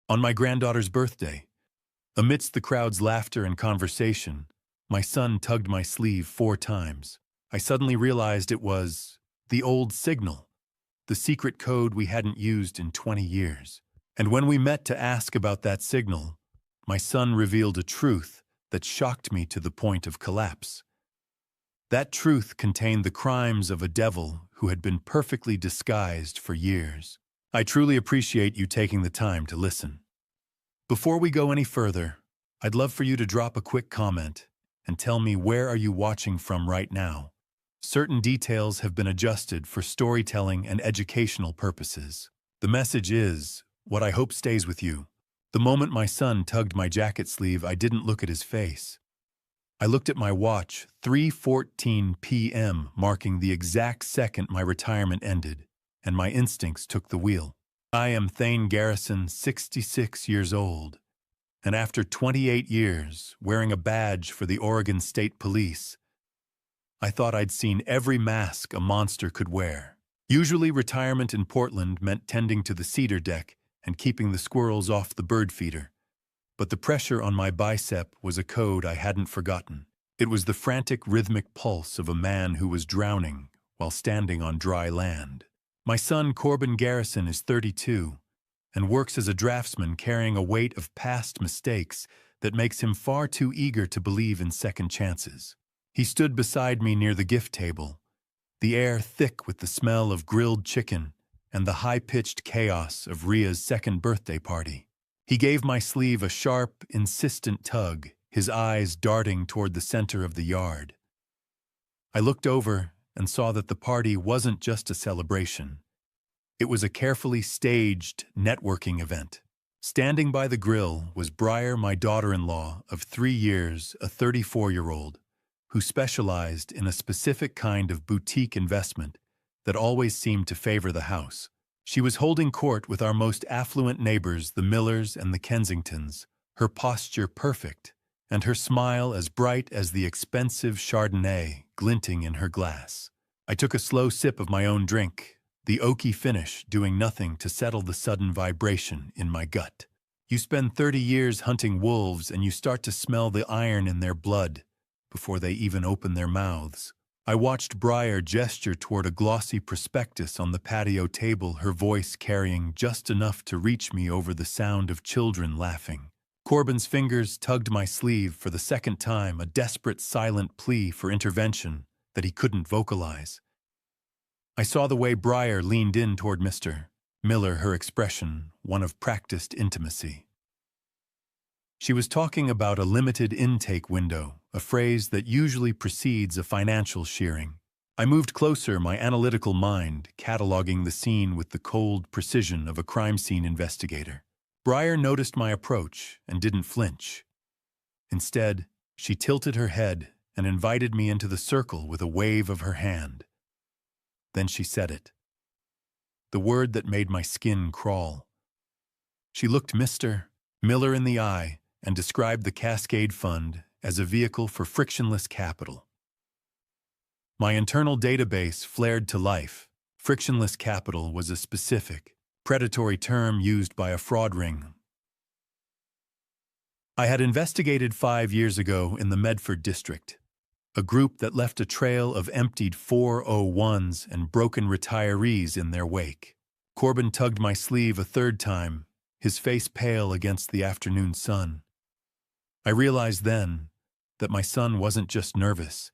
On my granddaughter's birthday, amidst the crowd's laughter and conversation, my son tugged my sleeve 4 times. I suddenly realized it was the old signal, the secret code we hadn't used in 20 years. And when we met to ask about that signal, my son revealed a truth that shocked me to the point of collapse. That truth contained the crimes of a devil who had been perfectly disguised for years. I truly appreciate you taking the time to listen. Before we go any further, I'd love for you to drop a quick comment and tell me, where are you watching from right now? Certain details have been adjusted for storytelling and educational purposes. The message is what I hope stays with you. The moment my son tugged my jacket sleeve, I didn't look at his face. I looked at my watch, 3:14 p.m., marking the exact second my retirement ended, and my instincts took the wheel. I am Thane Garrison, 66 years old, and after 28 years, wearing a badge for the Oregon State Police, I thought I'd seen every mask a monster could wear. Usually retirement in Portland meant tending to the cedar deck and keeping the squirrels off the bird feeder. But the pressure on my bicep was a code I hadn't forgotten. It was the frantic rhythmic pulse of a man who was drowning while standing on dry land. My son Corbin Garrison is 32 and works as a draftsman, carrying a weight of past mistakes that makes him far too eager to believe in second chances. He stood beside me near the gift table, the air thick with the smell of grilled chicken and the high-pitched chaos of Ria's second birthday party. He gave my sleeve a sharp, insistent tug, his eyes darting toward the center of the yard. I looked over and saw that the party wasn't just a celebration. It was a carefully staged networking event. Standing by the grill was Briar, my daughter-in-law of 3 years, a 34-year-old, who specialized in a specific kind of boutique investment that always seemed to favor the house. She was holding court with our most affluent neighbors, the Millers and the Kensingtons, her posture perfect, and her smile as bright as the expensive Chardonnay glinting in her glass. I took a slow sip of my own drink, the oaky finish doing nothing to settle the sudden vibration in my gut. You spend 30 years hunting wolves and you start to smell the iron in their blood before they even open their mouths. I watched Briar gesture toward a glossy prospectus on the patio table, her voice carrying just enough to reach me over the sound of children laughing. Corbin's fingers tugged my sleeve for the second time, a desperate, silent plea for intervention that he couldn't vocalize. I saw the way Briar leaned in toward Mr. Miller, her expression one of practiced intimacy. She was talking about a limited intake window, a phrase that usually precedes a financial shearing. I moved closer, my analytical mind cataloging the scene with the cold precision of a crime scene investigator. Briar noticed my approach and didn't flinch. Instead, she tilted her head and invited me into the circle with a wave of her hand. Then she said it. The word that made my skin crawl. She looked Mr. Miller in the eye and described the Cascade Fund as a vehicle for frictionless capital. My internal database flared to life. Frictionless capital was a specific, predatory term used by a fraud ring I had investigated 5 years ago in the Medford district, a group that left a trail of emptied 401s and broken retirees in their wake. Corbin tugged my sleeve a third time, his face pale against the afternoon sun. I realized then that my son wasn't just nervous.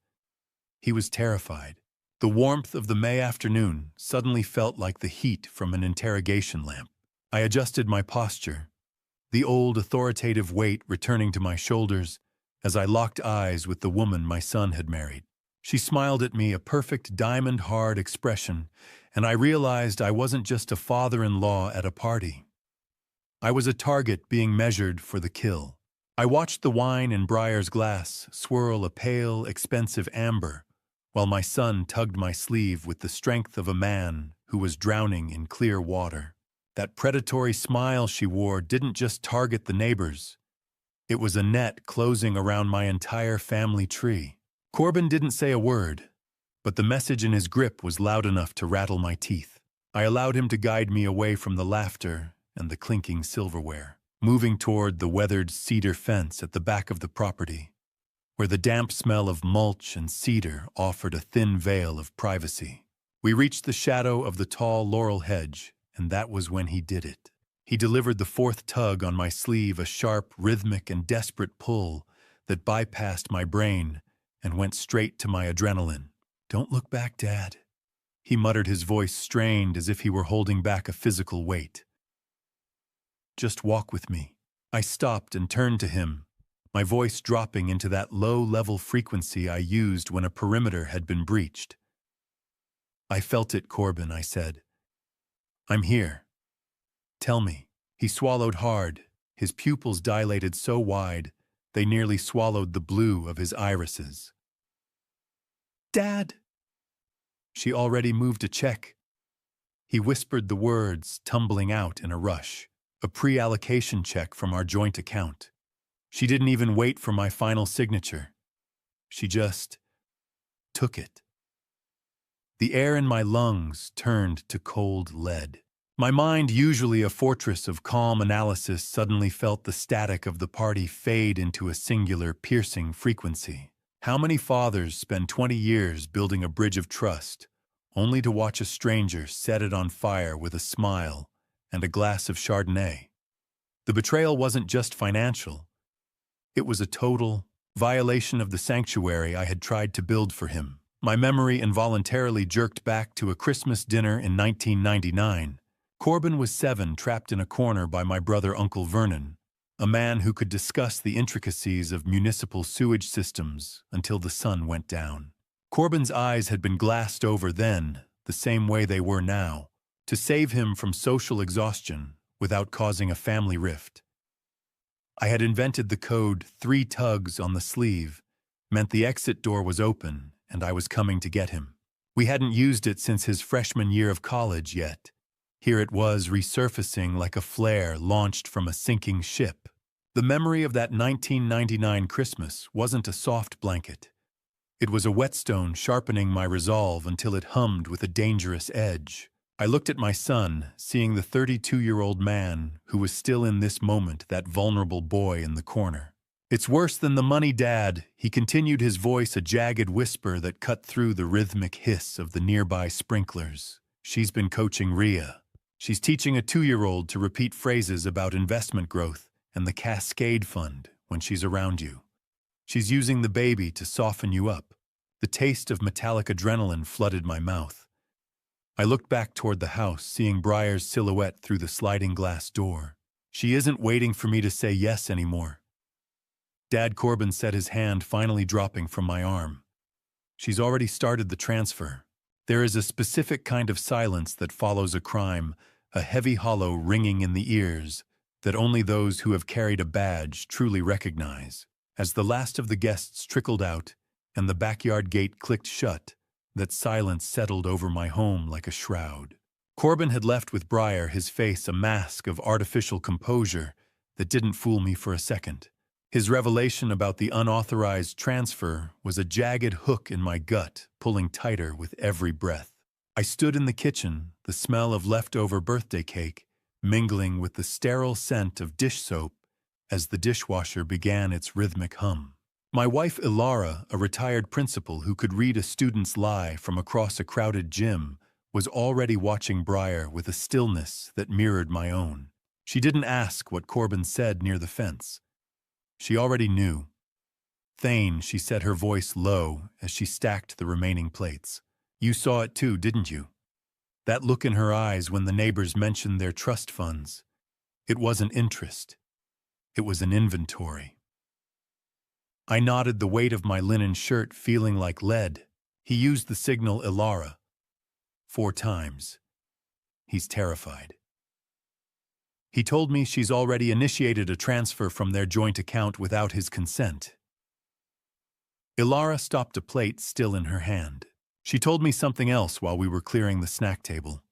He was terrified. The warmth of the May afternoon suddenly felt like the heat from an interrogation lamp. I adjusted my posture, the old authoritative weight returning to my shoulders as I locked eyes with the woman my son had married. She smiled at me, a perfect diamond-hard expression, and I realized I wasn't just a father-in-law at a party. I was a target being measured for the kill. I watched the wine in Briar's glass swirl a pale, expensive amber, while my son tugged my sleeve with the strength of a man who was drowning in clear water. That predatory smile she wore didn't just target the neighbors. It was a net closing around my entire family tree. Corbin didn't say a word, but the message in his grip was loud enough to rattle my teeth. I allowed him to guide me away from the laughter and the clinking silverware. moving toward the weathered cedar fence at the back of the property, where the damp smell of mulch and cedar offered a thin veil of privacy. We reached the shadow of the tall laurel hedge, and that was when he did it. He delivered the fourth tug on my sleeve, a sharp, rhythmic, and desperate pull that bypassed my brain and went straight to my adrenaline. "Don't look back, Dad," he muttered, his voice strained as if he were holding back a physical weight. "Just walk with me." I stopped and turned to him, my voice dropping into that low-level frequency I used when a perimeter had been breached. "I felt it, Corbin," I said. "I'm here. Tell me." He swallowed hard, his pupils dilated so wide they nearly swallowed the blue of his irises. "Dad!" "She already moved a check." He whispered the words, tumbling out in a rush. "A pre-allocation check from our joint account. She didn't even wait for my final signature. She just took it." The air in my lungs turned to cold lead. My mind, usually a fortress of calm analysis, suddenly felt the static of the party fade into a singular, piercing frequency. How many fathers spend 20 years building a bridge of trust, only to watch a stranger set it on fire with a smile and a glass of Chardonnay? The betrayal wasn't just financial. It was a total violation of the sanctuary I had tried to build for him. My memory involuntarily jerked back to a Christmas dinner in 1999. Corbin was 7, trapped in a corner by my brother Uncle Vernon, a man who could discuss the intricacies of municipal sewage systems until the sun went down. Corbin's eyes had been glassed over then, the same way they were now, to save him from social exhaustion without causing a family rift. I had invented the code 3 tugs on the sleeve, meant the exit door was open and I was coming to get him. We hadn't used it since his freshman year of college yet. Here it was, resurfacing like a flare launched from a sinking ship. The memory of that 1999 Christmas wasn't a soft blanket. It was a whetstone sharpening my resolve until it hummed with a dangerous edge. I looked at my son, seeing the 32-year-old man who was still in this moment that vulnerable boy in the corner. "It's worse than the money, Dad," he continued, his voice a jagged whisper that cut through the rhythmic hiss of the nearby sprinklers. "She's been coaching Rhea. She's teaching a 2-year-old to repeat phrases about investment growth and the Cascade Fund when she's around you. She's using the baby to soften you up." The taste of metallic adrenaline flooded my mouth. I looked back toward the house, seeing Briar's silhouette through the sliding glass door. "She isn't waiting for me to say yes anymore." Dad, Corbin said, his hand finally dropping from my arm. "She's already started the transfer." There is a specific kind of silence that follows a crime, a heavy hollow ringing in the ears that only those who have carried a badge truly recognize. As the last of the guests trickled out and the backyard gate clicked shut, that silence settled over my home like a shroud. Corbin had left with Briar, his face a mask of artificial composure that didn't fool me for a second. His revelation about the unauthorized transfer was a jagged hook in my gut, pulling tighter with every breath. I stood in the kitchen, the smell of leftover birthday cake mingling with the sterile scent of dish soap as the dishwasher began its rhythmic hum. My wife Ilara, a retired principal who could read a student's lie from across a crowded gym, was already watching Briar with a stillness that mirrored my own. She didn't ask what Corbin said near the fence. She already knew. "Thane," she said, her voice low as she stacked the remaining plates. "You saw it too, didn't you? That look in her eyes when the neighbors mentioned their trust funds. It wasn't interest. It was an inventory." I nodded, the weight of my linen shirt feeling like lead. He used the signal Ilara 4 times. He's terrified. He told me she's already initiated a transfer from their joint account without his consent. Ilara stopped a plate still in her hand. She told me something else while we were clearing the snack table.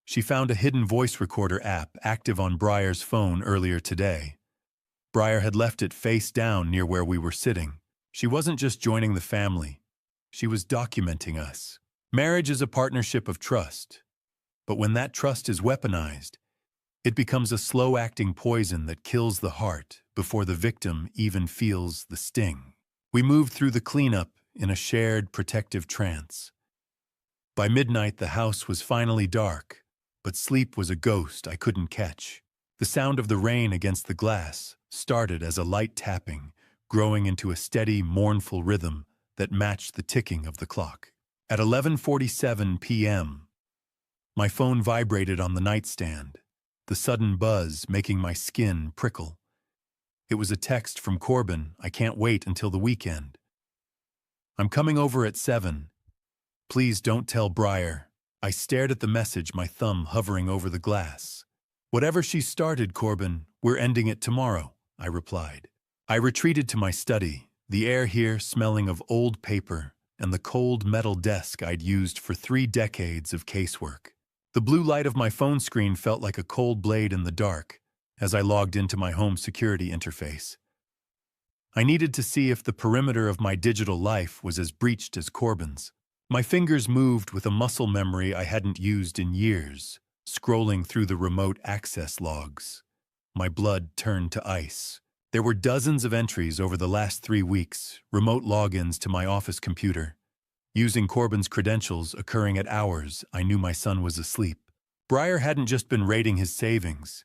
She found a hidden voice recorder app active on Briar's phone earlier today. Briar had left it face down near where we were sitting. She wasn't just joining the family. She was documenting us. Marriage is a partnership of trust. But when that trust is weaponized, It becomes a slow-acting poison that kills the heart before the victim even feels the sting. We moved through the cleanup in a shared protective trance. By midnight, the house was finally dark, but sleep was a ghost I couldn't catch. The sound of the rain against the glass started as a light tapping, growing into a steady, mournful rhythm that matched the ticking of the clock. At 11:47 p.m., my phone vibrated on the nightstand, the sudden buzz making my skin prickle. It was a text from Corbin. "I can't wait until the weekend. I'm coming over at 7. Please don't tell Briar." I stared at the message, my thumb hovering over the glass. "Whatever she started, Corbin, we're ending it tomorrow," I replied. I retreated to my study, the air here smelling of old paper and the cold metal desk I'd used for 3 decades of casework. The blue light of my phone screen felt like a cold blade in the dark as I logged into my home security interface. I needed to see if the perimeter of my digital life was as breached as Corbin's. My fingers moved with a muscle memory I hadn't used in years, scrolling through the remote access logs. My blood turned to ice. There were dozens of entries over the last 3 weeks, remote logins to my office computer. Using Corbin's credentials occurring at hours I knew my son was asleep. Briar hadn't just been raiding his savings.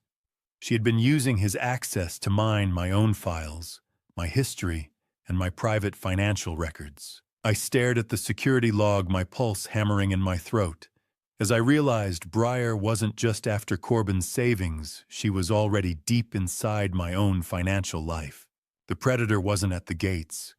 She had been using his access to mine my own files, my history, and my private financial records. I stared at the security log, my pulse hammering in my throat. As I realized Briar wasn't just after Corbin's savings, she was already deep inside my own financial life. The predator wasn't at the gates.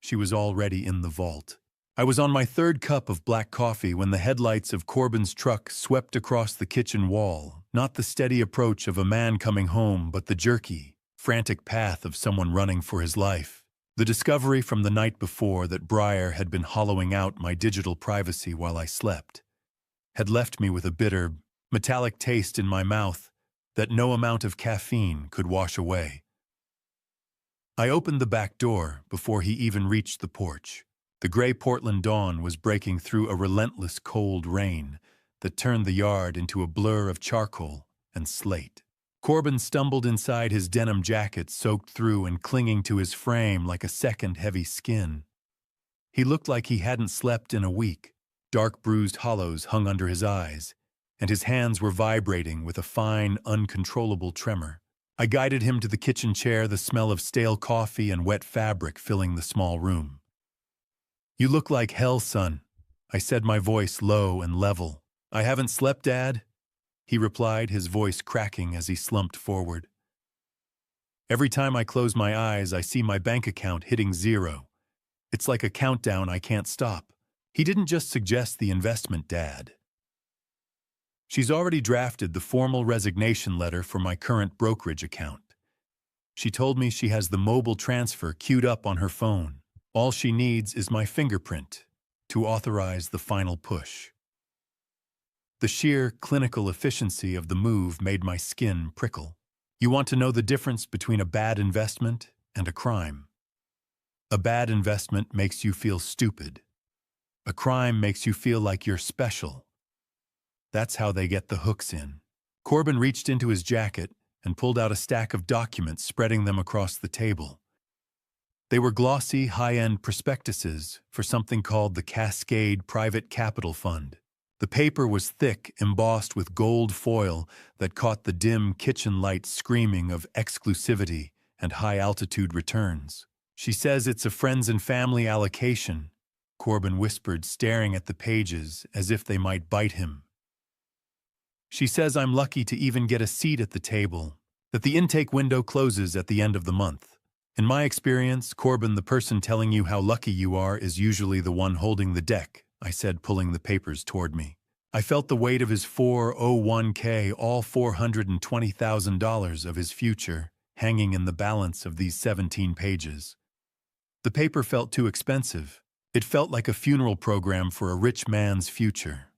She was already in the vault. I was on my 3rd cup of black coffee when the headlights of Corbin's truck swept across the kitchen wall, not the steady approach of a man coming home, but the jerky, frantic path of someone running for his life. The discovery from the night before that Briar had been hollowing out my digital privacy while I slept had left me with a bitter, metallic taste in my mouth that no amount of caffeine could wash away. I opened the back door before he even reached the porch. The gray Portland dawn was breaking through a relentless cold rain that turned the yard into a blur of charcoal and slate. Corbin stumbled inside, his denim jacket soaked through and clinging to his frame like a second heavy skin. He looked like he hadn't slept in a week. Dark bruised hollows hung under his eyes, and his hands were vibrating with a fine, uncontrollable tremor. I guided him to the kitchen chair, the smell of stale coffee and wet fabric filling the small room. "You look like hell, son," I said, my voice low and level. "I haven't slept, Dad," he replied, his voice cracking as he slumped forward. "Every time I close my eyes, I see my bank account hitting 0. It's like a countdown I can't stop." He didn't just suggest the investment, Dad. "She's already drafted the formal resignation letter for my current brokerage account. She told me she has the mobile transfer queued up on her phone. All she needs is my fingerprint to authorize the final push." The sheer clinical efficiency of the move made my skin prickle. You want to know the difference between a bad investment and a crime? A bad investment makes you feel stupid. A crime makes you feel like you're special. That's how they get the hooks in. Corbin reached into his jacket and pulled out a stack of documents, spreading them across the table. They were glossy, high-end prospectuses for something called the Cascade Private Capital Fund. The paper was thick, embossed with gold foil that caught the dim kitchen light screaming of exclusivity and high-altitude returns. "She says it's a friends and family allocation," Corbin whispered, staring at the pages as if they might bite him. "She says I'm lucky to even get a seat at the table, that the intake window closes at the end of the month. In my experience, Corbin, the person telling you how lucky you are is usually the one holding the deck," I said, pulling the papers toward me. I felt the weight of his 401k, all $420,000 of his future, hanging in the balance of these 17 pages. The paper felt too expensive. It felt like a funeral program for a rich man's future.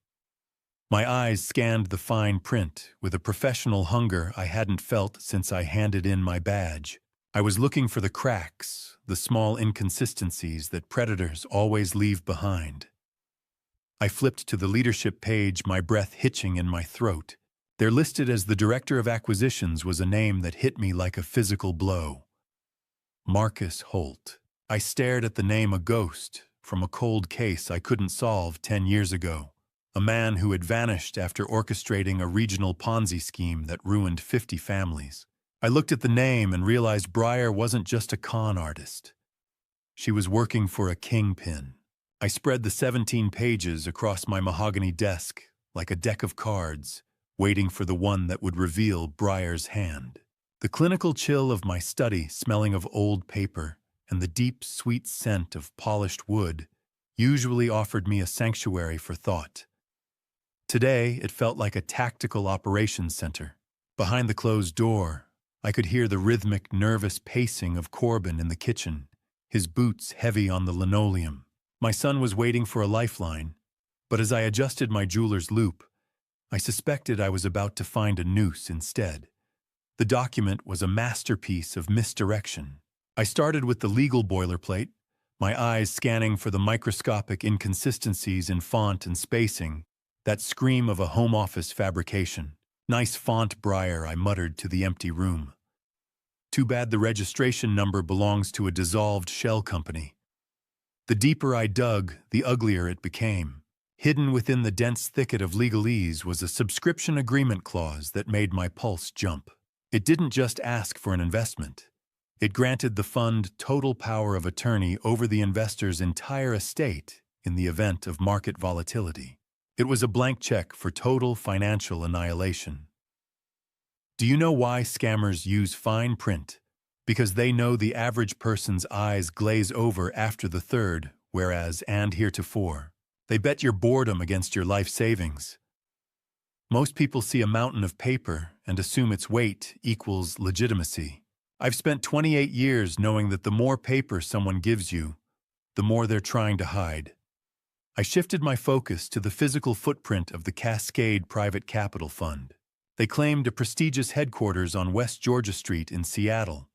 My eyes scanned the fine print with a professional hunger I hadn't felt since I handed in my badge. I was looking for the cracks, the small inconsistencies that predators always leave behind. I flipped to the leadership page, my breath hitching in my throat. They're listed as the Director of Acquisitions was a name that hit me like a physical blow. Marcus Holt. I stared at the name a ghost from a cold case I couldn't solve 10 years ago. A man who had vanished after orchestrating a regional Ponzi scheme that ruined 50 families. I looked at the name and realized Breyer wasn't just a con artist. She was working for a kingpin. I spread the 17 pages across my mahogany desk like a deck of cards, waiting for the one that would reveal Breyer's hand. The clinical chill of my study smelling of old paper and the deep, sweet scent of polished wood usually offered me a sanctuary for thought. Today, it felt like a tactical operations center. Behind the closed door, I could hear the rhythmic, nervous pacing of Corbin in the kitchen, his boots heavy on the linoleum. My son was waiting for a lifeline, but as I adjusted my jeweler's loop, I suspected I was about to find a noose instead. The document was a masterpiece of misdirection. I started with the legal boilerplate, my eyes scanning for the microscopic inconsistencies in font and spacing that scream of a home office fabrication. "Nice font, Breyer," I muttered to the empty room. Too bad the registration number belongs to a dissolved shell company. The deeper I dug, the uglier it became. Hidden within the dense thicket of legalese was a subscription agreement clause that made my pulse jump. It didn't just ask for an investment. It granted the fund total power of attorney over the investor's entire estate in the event of market volatility. It was a blank check for total financial annihilation. Do you know why scammers use fine print? Because they know the average person's eyes glaze over after the third, whereas and heretofore. They bet your boredom against your life savings. Most people see a mountain of paper and assume its weight equals legitimacy. I've spent 28 years knowing that the more paper someone gives you, the more they're trying to hide. I shifted my focus to the physical footprint of the Cascade Private Capital Fund. They claimed a prestigious headquarters on West Georgia Street in Seattle.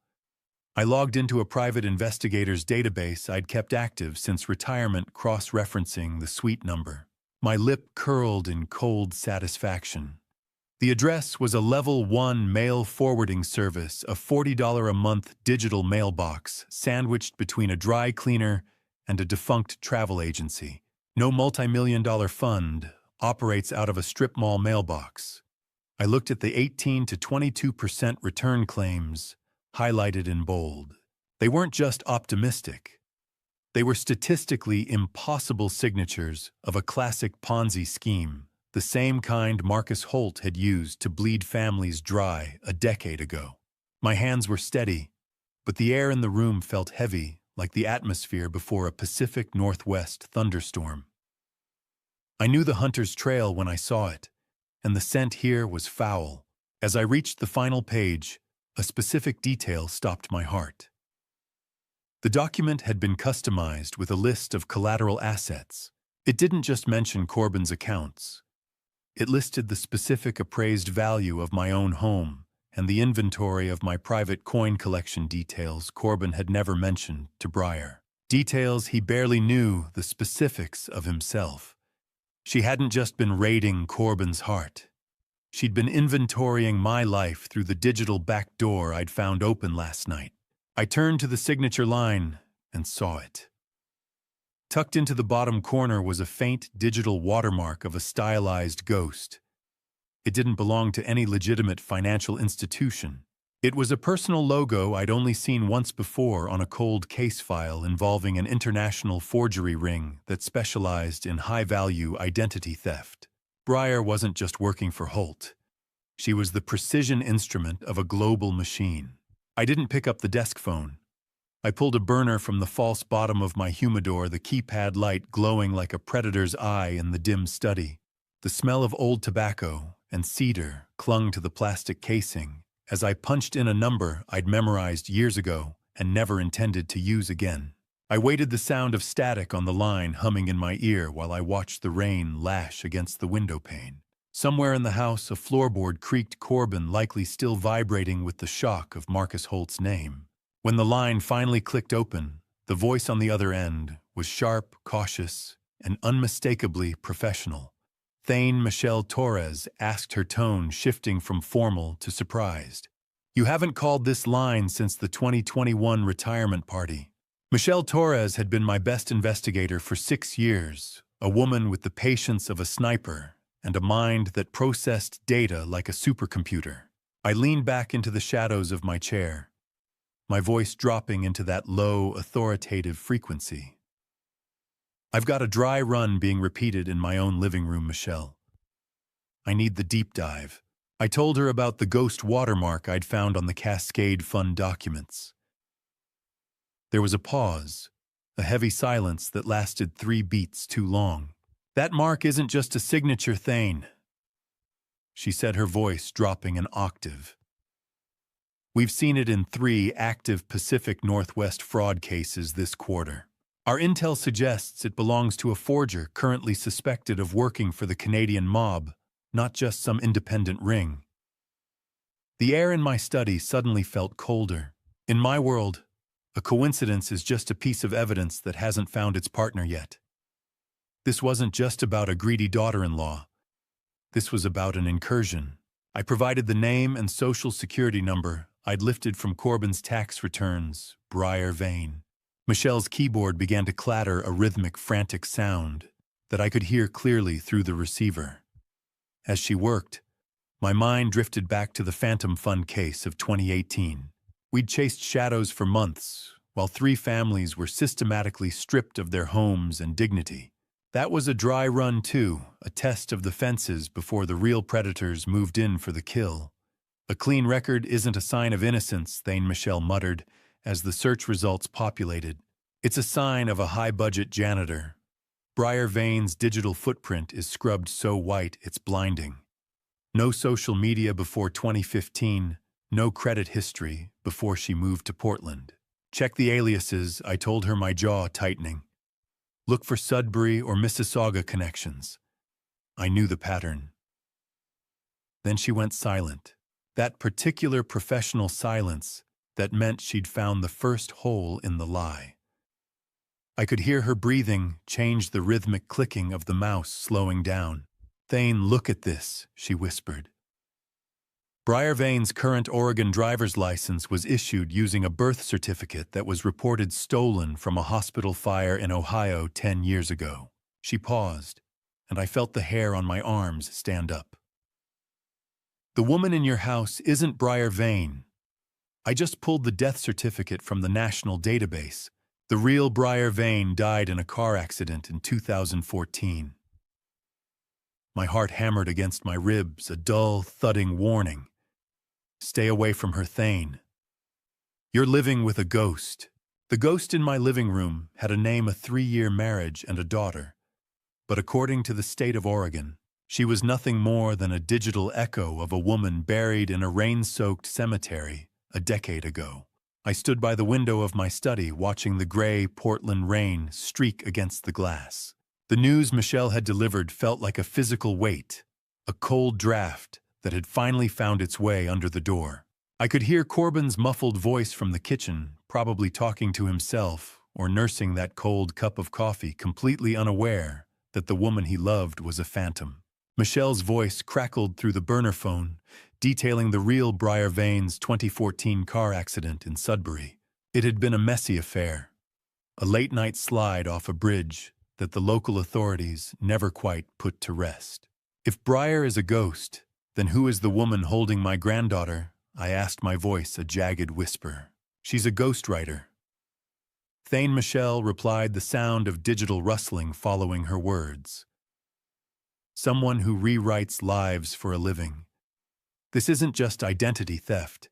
I logged into a private investigator's database I'd kept active since retirement, cross-referencing the suite number. My lip curled in cold satisfaction. The address was a Level 1 mail forwarding service, a $40 a month digital mailbox sandwiched between a dry cleaner and a defunct travel agency. No multi-million-dollar fund operates out of a strip mall mailbox. I looked at the 18 to 22% return claims, highlighted in bold. They weren't just optimistic. They were statistically impossible signatures of a classic Ponzi scheme, the same kind Marcus Holt had used to bleed families dry a decade ago. My hands were steady, but the air in the room felt heavy, like the atmosphere before a Pacific Northwest thunderstorm. I knew the hunter's trail when I saw it, and the scent here was foul. As I reached the final page, a specific detail stopped my heart. The document had been customized with a list of collateral assets. It didn't just mention Corbin's accounts. It listed the specific appraised value of my own home and the inventory of my private coin collection details Corbin had never mentioned to Breyer. Details he barely knew the specifics of himself. She hadn't just been raiding Corbin's heart. She'd been inventorying my life through the digital back door I'd found open last night. I turned to the signature line and saw it. Tucked into the bottom corner was a faint digital watermark of a stylized ghost. It didn't belong to any legitimate financial institution. It was a personal logo I'd only seen once before on a cold case file involving an international forgery ring that specialized in high-value identity theft. Breyer wasn't just working for Holt. She was the precision instrument of a global machine. I didn't pick up the desk phone. I pulled a burner from the false bottom of my humidor, the keypad light glowing like a predator's eye in the dim study. The smell of old tobacco and cedar clung to the plastic casing as I punched in a number I'd memorized years ago and never intended to use again. I waited the sound of static on the line humming in my ear while I watched the rain lash against the window pane. Somewhere in the house, a floorboard creaked, Corbin likely still vibrating with the shock of Marcus Holt's name. When the line finally clicked open, the voice on the other end was sharp, cautious, and unmistakably professional. Thane Michelle Torres asked, her tone shifting from formal to surprised. You haven't called this line since the 2021 retirement party. Michelle Torres had been my best investigator for 6 years, a woman with the patience of a sniper and a mind that processed data like a supercomputer. I leaned back into the shadows of my chair, my voice dropping into that low, authoritative frequency. I've got a dry run being repeated in my own living room, Michelle. I need the deep dive. I told her about the ghost watermark I'd found on the Cascade Fund documents. There was a pause, a heavy silence that lasted 3 beats too long. That mark isn't just a signature, Thane, she said, her voice dropping an octave. We've seen it in 3 active Pacific Northwest fraud cases this quarter. Our intel suggests it belongs to a forger currently suspected of working for the Canadian mob, not just some independent ring. The air in my study suddenly felt colder. In my world, a coincidence is just a piece of evidence that hasn't found its partner yet. This wasn't just about a greedy daughter-in-law. This was about an incursion. I provided the name and social security number I'd lifted from Corbin's tax returns, Briar Vane. Michelle's keyboard began to clatter a rhythmic, frantic sound that I could hear clearly through the receiver. As she worked, my mind drifted back to the Phantom Fund case of 2018. We'd chased shadows for months, while 3 families were systematically stripped of their homes and dignity. That was a dry run too, a test of the fences before the real predators moved in for the kill. A clean record isn't a sign of innocence, Thane Michelle muttered, as the search results populated. It's a sign of a high-budget janitor. Briar Vane's digital footprint is scrubbed so white it's blinding. No social media before 2015, no credit history before she moved to Portland. Check the aliases, I told her, my jaw tightening. Look for Sudbury or Mississauga connections. I knew the pattern. Then she went silent. That particular professional silence that meant she'd found the first hole in the lie. I could hear her breathing change, the rhythmic clicking of the mouse slowing down. Thane, look at this, she whispered. Briar Vane's current Oregon driver's license was issued using a birth certificate that was reported stolen from a hospital fire in Ohio 10 years ago. She paused, and I felt the hair on my arms stand up. The woman in your house isn't Briar Vane. I just pulled the death certificate from the national database. The real Briar Vane died in a car accident in 2014. My heart hammered against my ribs, a dull, thudding warning. Stay away from her, Thane. You're living with a ghost. The ghost in my living room had a name, a 3-year marriage, and a daughter. But according to the state of Oregon, she was nothing more than a digital echo of a woman buried in a rain-soaked cemetery a decade ago. I stood by the window of my study, watching the gray Portland rain streak against the glass. The news Michelle had delivered felt like a physical weight, a cold draft that had finally found its way under the door. I could hear Corbin's muffled voice from the kitchen, probably talking to himself or nursing that cold cup of coffee, completely unaware that the woman he loved was a phantom. Michelle's voice crackled through the burner phone, detailing the real Briar Vane's 2014 car accident in Sudbury. It had been a messy affair, a late-night slide off a bridge that the local authorities never quite put to rest. If Briar is a ghost, then who is the woman holding my granddaughter? I asked, my voice a jagged whisper. She's a ghostwriter. Thane Michelle replied, the sound of digital rustling following her words. Someone who rewrites lives for a living. This isn't just identity theft.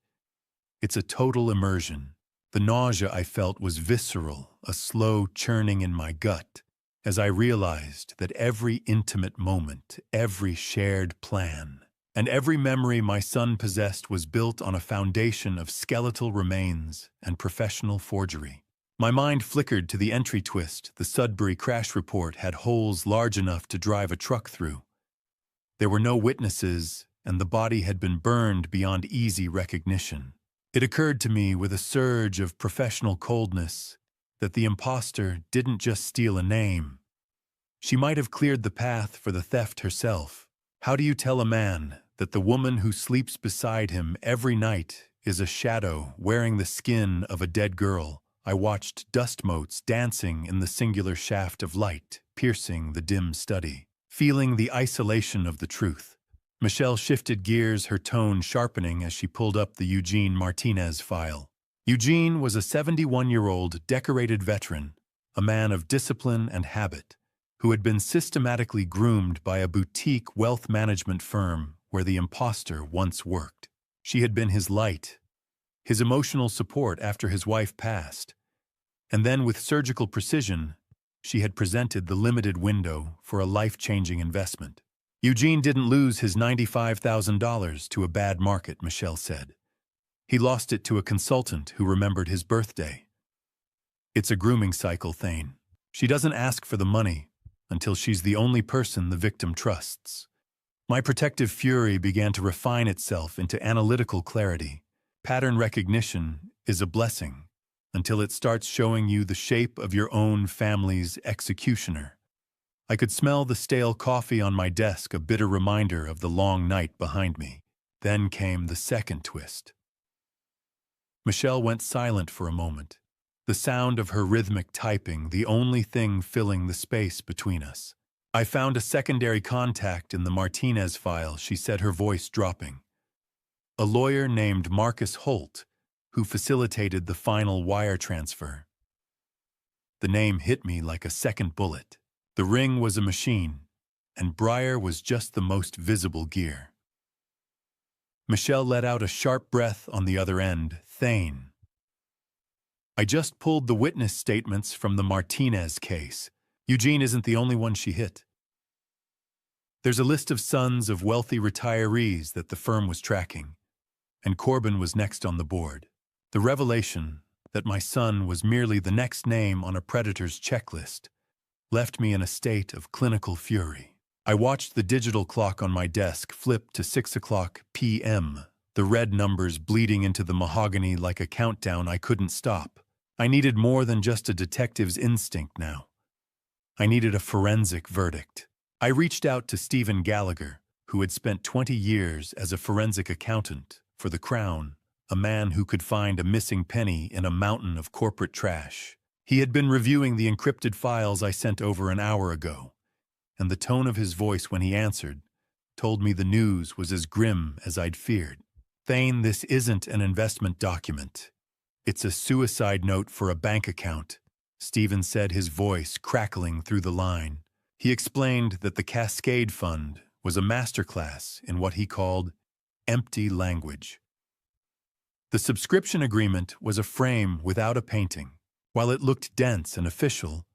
It's a total immersion. The nausea I felt was visceral, a slow churning in my gut, as I realized that every intimate moment, every shared plan, and every memory my son possessed was built on a foundation of skeletal remains and professional forgery. My mind flickered to the entry twist. The Sudbury crash report had holes large enough to drive a truck through. There were no witnesses, and the body had been burned beyond easy recognition. It occurred to me with a surge of professional coldness that the imposter didn't just steal a name. She might have cleared the path for the theft herself. How do you tell a man that the woman who sleeps beside him every night is a shadow wearing the skin of a dead girl? I watched dust motes dancing in the singular shaft of light, piercing the dim study, feeling the isolation of the truth. Michelle shifted gears, her tone sharpening as she pulled up the Eugene Martinez file. Eugene was a 71-year-old decorated veteran, a man of discipline and habit, who had been systematically groomed by a boutique wealth management firm where the imposter once worked. She had been his light, his emotional support after his wife passed, and then with surgical precision, she had presented the limited window for a life-changing investment. Eugene didn't lose his $95,000 to a bad market, Michelle said. He lost it to a consultant who remembered his birthday. It's a grooming cycle, Thane. She doesn't ask for the money until she's the only person the victim trusts. My protective fury began to refine itself into analytical clarity. Pattern recognition is a blessing until it starts showing you the shape of your own family's executioner. I could smell the stale coffee on my desk, a bitter reminder of the long night behind me. Then came the second twist. Michelle went silent for a moment, the sound of her rhythmic typing the only thing filling the space between us. I found a secondary contact in the Martinez file, she said, her voice dropping. A lawyer named Marcus Holt, who facilitated the final wire transfer. The name hit me like a second bullet. The ring was a machine, and Breyer was just the most visible gear. Michelle let out a sharp breath on the other end. Thane. I just pulled the witness statements from the Martinez case. Eugene isn't the only one she hit. There's a list of sons of wealthy retirees that the firm was tracking, and Corbin was next on the board. The revelation that my son was merely the next name on a predator's checklist left me in a state of clinical fury. I watched the digital clock on my desk flip to 6:00 p.m., the red numbers bleeding into the mahogany like a countdown I couldn't stop. I needed more than just a detective's instinct now. I needed a forensic verdict. I reached out to Stephen Gallagher, who had spent 20 years as a forensic accountant for the Crown, a man who could find a missing penny in a mountain of corporate trash. He had been reviewing the encrypted files I sent over an hour ago, and the tone of his voice when he answered told me the news was as grim as I'd feared. Thane, this isn't an investment document. It's a suicide note for a bank account, Stephen said, his voice crackling through the line. He explained that the Cascade Fund was a masterclass in what he called empty language. The subscription agreement was a frame without a painting. While it looked dense and official,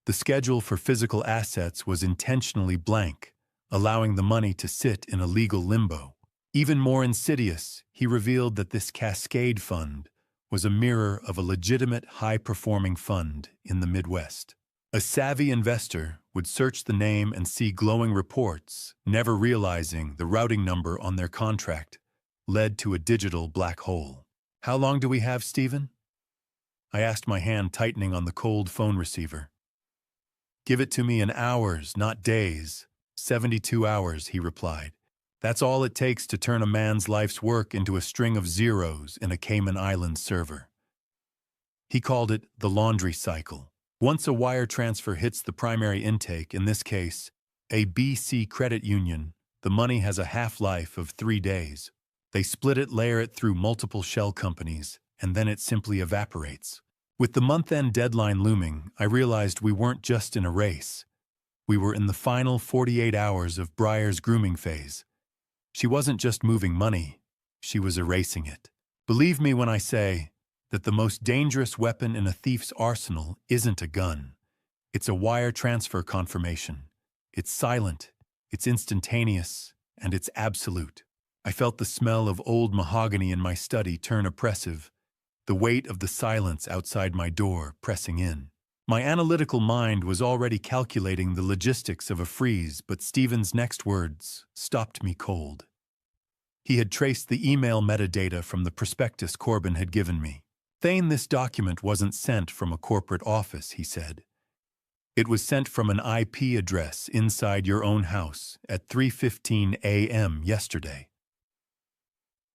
the schedule for physical assets was intentionally blank, allowing the money to sit in a legal limbo. Even more insidious, he revealed that this Cascade Fund was a mirror of a legitimate high-performing fund in the Midwest. A savvy investor would search the name and see glowing reports, never realizing the routing number on their contract led to a digital black hole. How long do we have, Stephen? I asked, my hand tightening on the cold phone receiver. Give it to me in hours, not days. 72 hours, he replied. That's all it takes to turn a man's life's work into a string of zeros in a Cayman Islands server. He called it the laundry cycle. Once a wire transfer hits the primary intake, in this case, a BC credit union, the money has a half-life of 3 days. They split it, layer it through multiple shell companies, and then it simply evaporates. With the month-end deadline looming, I realized we weren't just in a race. We were in the final 48 hours of Breyer's grooming phase. She wasn't just moving money, she was erasing it. Believe me when I say that the most dangerous weapon in a thief's arsenal isn't a gun. It's a wire transfer confirmation. It's silent, it's instantaneous, and it's absolute. I felt the smell of old mahogany in my study turn oppressive, the weight of the silence outside my door pressing in. My analytical mind was already calculating the logistics of a freeze, but Stephen's next words stopped me cold. He had traced the email metadata from the prospectus Corbin had given me. Thane, this document wasn't sent from a corporate office, he said. It was sent from an IP address inside your own house at 3:15 a.m. yesterday.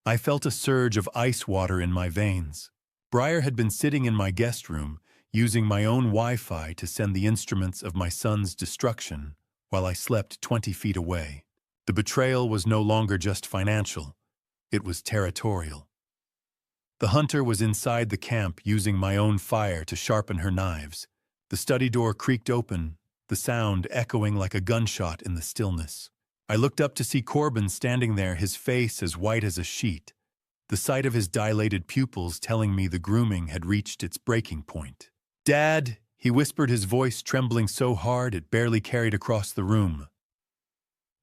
I felt a surge of ice water in my veins. Breyer had been sitting in my guest room, using my own Wi-Fi to send the instruments of my son's destruction while I slept 20 feet away. The betrayal was no longer just financial. It was territorial. The hunter was inside the camp using my own fire to sharpen her knives. The study door creaked open, the sound echoing like a gunshot in the stillness. I looked up to see Corbin standing there, his face as white as a sheet, the sight of his dilated pupils telling me the grooming had reached its breaking point. "Dad," he whispered, his voice trembling so hard it barely carried across the room.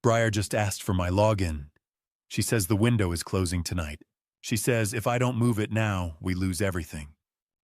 "Breyer just asked for my login. She says the window is closing tonight. She says if I don't move it now, we lose everything."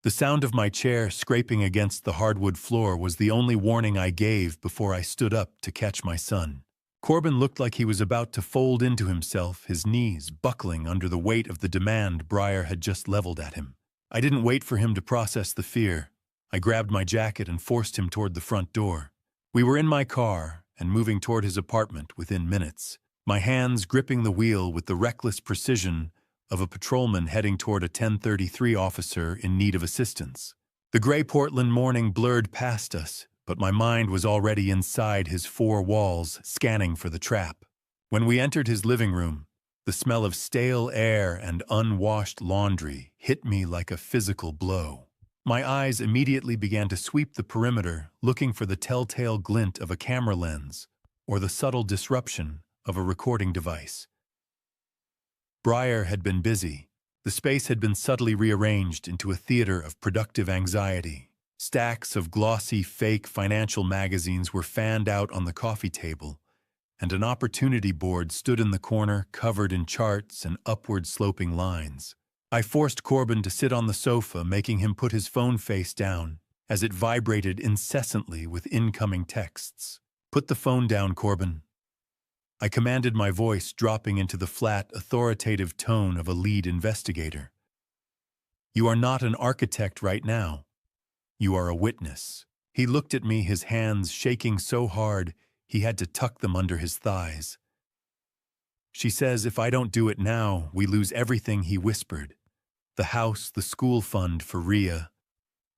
The sound of my chair scraping against the hardwood floor was the only warning I gave before I stood up to catch my son. Corbin looked like he was about to fold into himself, his knees buckling under the weight of the demand Breyer had just leveled at him. I didn't wait for him to process the fear. I grabbed my jacket and forced him toward the front door. We were in my car and moving toward his apartment within minutes, my hands gripping the wheel with the reckless precision of a patrolman heading toward a 1033 officer in need of assistance. The gray Portland morning blurred past us, but my mind was already inside his four walls, scanning for the trap. When we entered his living room, the smell of stale air and unwashed laundry hit me like a physical blow. My eyes immediately began to sweep the perimeter, looking for the telltale glint of a camera lens or the subtle disruption of a recording device. Breyer had been busy. The space had been subtly rearranged into a theater of productive anxiety. Stacks of glossy, fake financial magazines were fanned out on the coffee table, and an opportunity board stood in the corner covered in charts and upward-sloping lines. I forced Corbin to sit on the sofa, making him put his phone face down, as it vibrated incessantly with incoming texts. "Put the phone down, Corbin." I commanded, my voice dropping into the flat, authoritative tone of a lead investigator. "You are not an architect right now. You are a witness." He looked at me, his hands shaking so hard he had to tuck them under his thighs. "She says if I don't do it now, we lose everything," he whispered. "The house, the school fund for Rhea,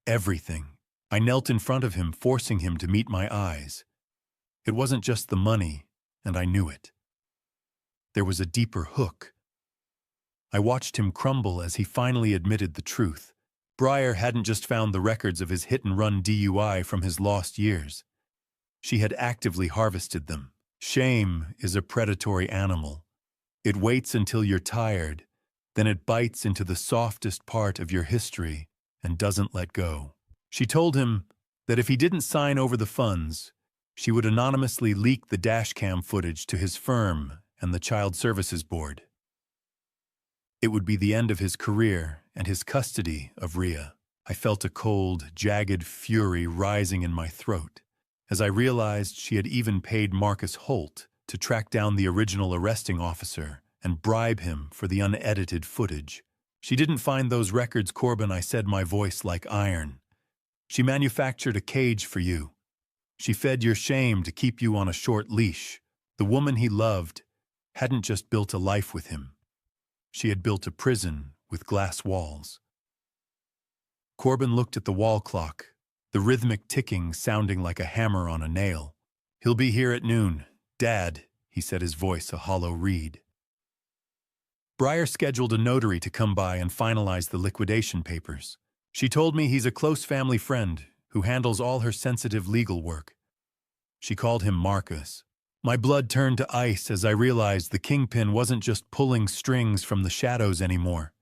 everything." I knelt in front of him, forcing him to meet my eyes. It wasn't just the money, and I knew it. There was a deeper hook. I watched him crumble as he finally admitted the truth. Breyer hadn't just found the records of his hit-and-run DUI from his lost years. She had actively harvested them. Shame is a predatory animal. It waits until you're tired, then it bites into the softest part of your history and doesn't let go. She told him that if he didn't sign over the funds, she would anonymously leak the dashcam footage to his firm and the Child Services Board. It would be the end of his career and his custody of Rhea. I felt a cold, jagged fury rising in my throat as I realized she had even paid Marcus Holt to track down the original arresting officer and bribe him for the unedited footage. "She didn't find those records, Corbin," I said, my voice like iron. "She manufactured a cage for you. She fed your shame to keep you on a short leash. The woman he loved hadn't just built a life with him. She had built a prison with glass walls." Corbin looked at the wall clock, the rhythmic ticking sounding like a hammer on a nail. "He'll be here at noon. Dad," he said, his voice a hollow reed. Breyer scheduled a notary to come by and finalize the liquidation papers. She told me he's a close family friend who handles all her sensitive legal work. She called him Marcus. My blood turned to ice as I realized the kingpin wasn't just pulling strings from the shadows anymore.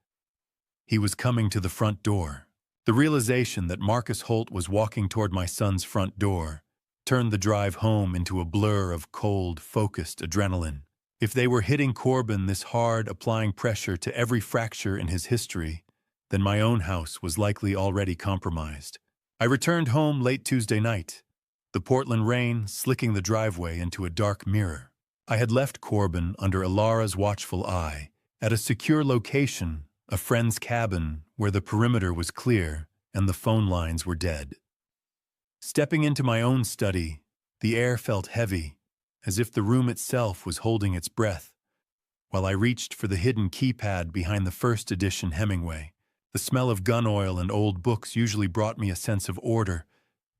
He was coming to the front door. The realization that Marcus Holt was walking toward my son's front door turned the drive home into a blur of cold, focused adrenaline. If they were hitting Corbin this hard, applying pressure to every fracture in his history, then my own house was likely already compromised. I returned home late Tuesday night, the Portland rain slicking the driveway into a dark mirror. I had left Corbin under Alara's watchful eye, at a secure location, a friend's cabin where the perimeter was clear and the phone lines were dead. Stepping into my own study, the air felt heavy, as if the room itself was holding its breath, while I reached for the hidden keypad behind the first edition Hemingway. The smell of gun oil and old books usually brought me a sense of order,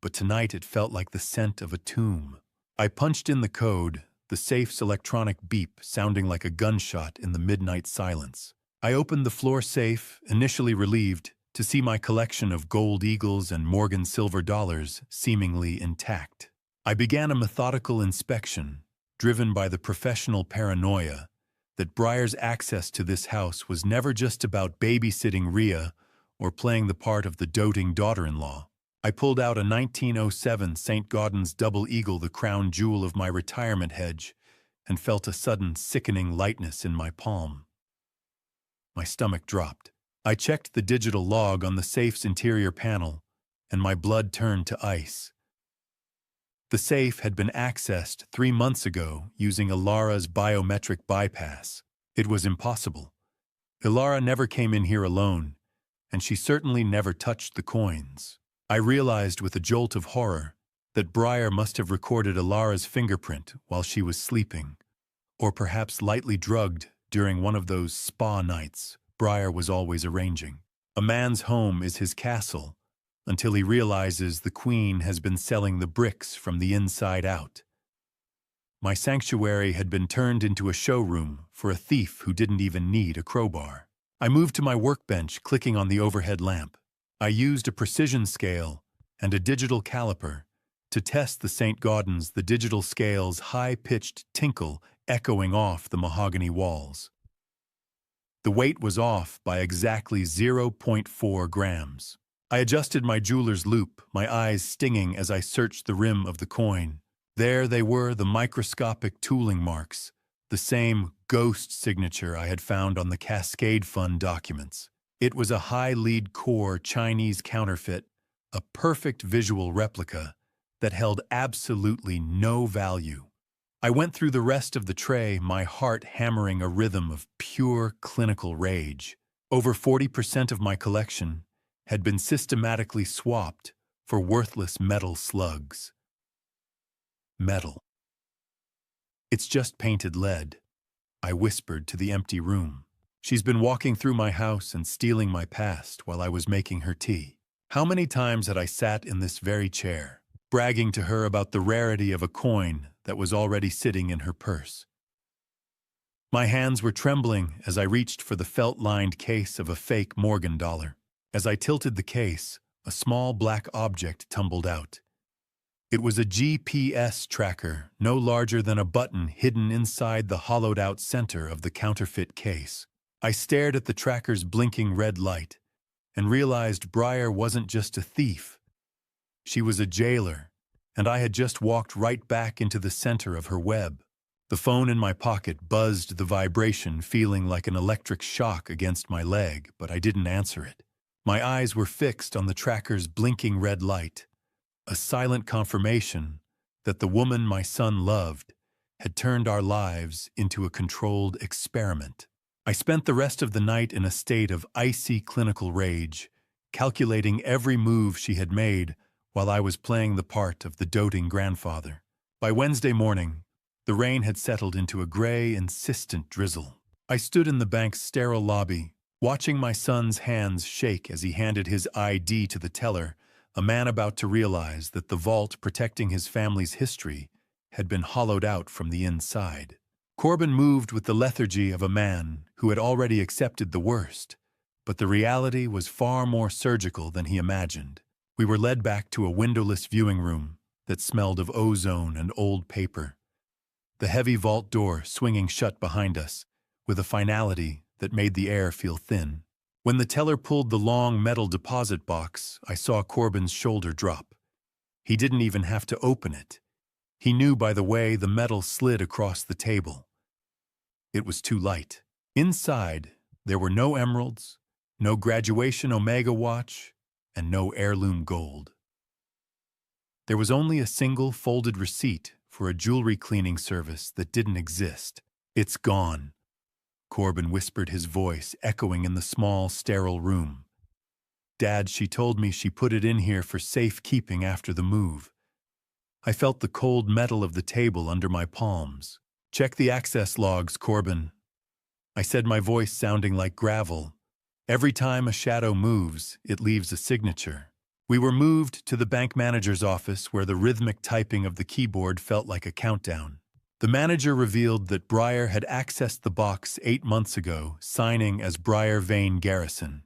but tonight it felt like the scent of a tomb. I punched in the code, the safe's electronic beep sounding like a gunshot in the midnight silence. I opened the floor safe, initially relieved, to see my collection of gold eagles and Morgan silver dollars seemingly intact. I began a methodical inspection, driven by the professional paranoia that Breyer's access to this house was never just about babysitting Rhea or playing the part of the doting daughter-in-law. I pulled out a 1907 St. Gaudens double eagle, the crown jewel of my retirement hedge, and felt a sudden sickening lightness in my palm. My stomach dropped. I checked the digital log on the safe's interior panel, and my blood turned to ice. The safe had been accessed 3 months ago using Ilara's biometric bypass. It was impossible. Ilara never came in here alone, and she certainly never touched the coins. I realized with a jolt of horror that Breyer must have recorded Ilara's fingerprint while she was sleeping, or perhaps lightly drugged during one of those spa nights Breyer was always arranging. A man's home is his castle until he realizes the Queen has been selling the bricks from the inside out. My sanctuary had been turned into a showroom for a thief who didn't even need a crowbar. I moved to my workbench, clicking on the overhead lamp. I used a precision scale and a digital caliper to test the St. Gaudens, the digital scale's high-pitched tinkle echoing off the mahogany walls. The weight was off by exactly 0.4 grams. I adjusted my jeweler's loop, my eyes stinging as I searched the rim of the coin. There they were, the microscopic tooling marks, the same ghost signature I had found on the Cascade Fund documents. It was a high-lead core Chinese counterfeit, a perfect visual replica that held absolutely no value. I went through the rest of the tray, my heart hammering a rhythm of pure clinical rage. Over 40% of my collection had been systematically swapped for worthless metal slugs. Metal. It's just painted lead, I whispered to the empty room. She's been walking through my house and stealing my past while I was making her tea. How many times had I sat in this very chair, bragging to her about the rarity of a coin that was already sitting in her purse? My hands were trembling as I reached for the felt-lined case of a fake Morgan dollar. As I tilted the case, a small black object tumbled out. It was a GPS tracker, no larger than a button hidden inside the hollowed-out center of the counterfeit case. I stared at the tracker's blinking red light and realized Breyer wasn't just a thief. She was a jailer, and I had just walked right back into the center of her web. The phone in my pocket buzzed the vibration, feeling like an electric shock against my leg, but I didn't answer it. My eyes were fixed on the tracker's blinking red light, a silent confirmation that the woman my son loved had turned our lives into a controlled experiment. I spent the rest of the night in a state of icy clinical rage, calculating every move she had made while I was playing the part of the doting grandfather. By Wednesday morning, the rain had settled into a gray, insistent drizzle. I stood in the bank's sterile lobby, watching my son's hands shake as he handed his ID to the teller, a man about to realize that the vault protecting his family's history had been hollowed out from the inside. Corbin moved with the lethargy of a man who had already accepted the worst, but the reality was far more surgical than he imagined. We were led back to a windowless viewing room that smelled of ozone and old paper, the heavy vault door swinging shut behind us with a finality that made the air feel thin. When the teller pulled the long metal deposit box, I saw Corbin's shoulder drop. He didn't even have to open it. He knew by the way the metal slid across the table. It was too light. Inside, there were no emeralds, no graduation Omega watch, and no heirloom gold. There was only a single folded receipt for a jewelry cleaning service that didn't exist. "It's gone," Corbin whispered, his voice echoing in the small, sterile room. Dad, she told me she put it in here for safekeeping after the move. I felt the cold metal of the table under my palms. Check the access logs, Corbin. I said, my voice sounding like gravel. Every time a shadow moves, it leaves a signature. We were moved to the bank manager's office where the rhythmic typing of the keyboard felt like a countdown. The manager revealed that Breyer had accessed the box 8 months ago, signing as Breyer Vane Garrison.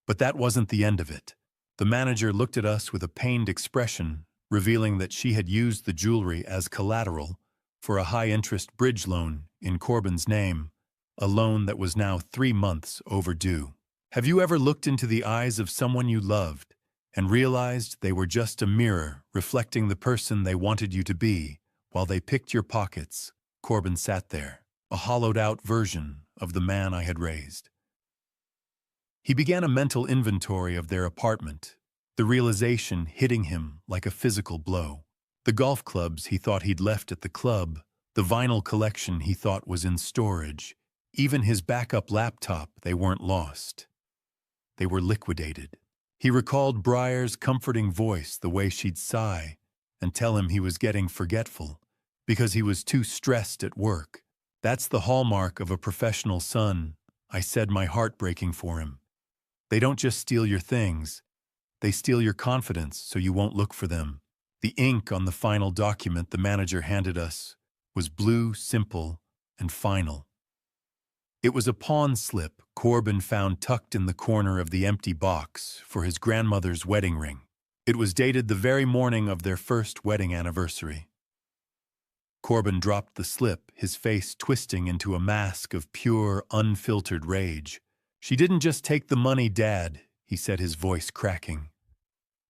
But that wasn't the end of it. The manager looked at us with a pained expression, revealing that she had used the jewelry as collateral for a high-interest bridge loan in Corbin's name, a loan that was now 3 months overdue. Have you ever looked into the eyes of someone you loved and realized they were just a mirror reflecting the person they wanted you to be while they picked your pockets? Corbin sat there, a hollowed-out version of the man I had raised. He began a mental inventory of their apartment, the realization hitting him like a physical blow. The golf clubs he thought he'd left at the club, the vinyl collection he thought was in storage, even his backup laptop, they weren't lost. They were liquidated. He recalled Breyer's comforting voice, the way she'd sigh and tell him he was getting forgetful because he was too stressed at work. That's the hallmark of a professional son, I said, my heart breaking for him. They don't just steal your things, they steal your confidence so you won't look for them. The ink on the final document the manager handed us was blue, simple, and final. It was a pawn slip Corbin found tucked in the corner of the empty box for his grandmother's wedding ring. It was dated the very morning of their first wedding anniversary. Corbin dropped the slip, his face twisting into a mask of pure, unfiltered rage. She didn't just take the money, Dad, he said, his voice cracking.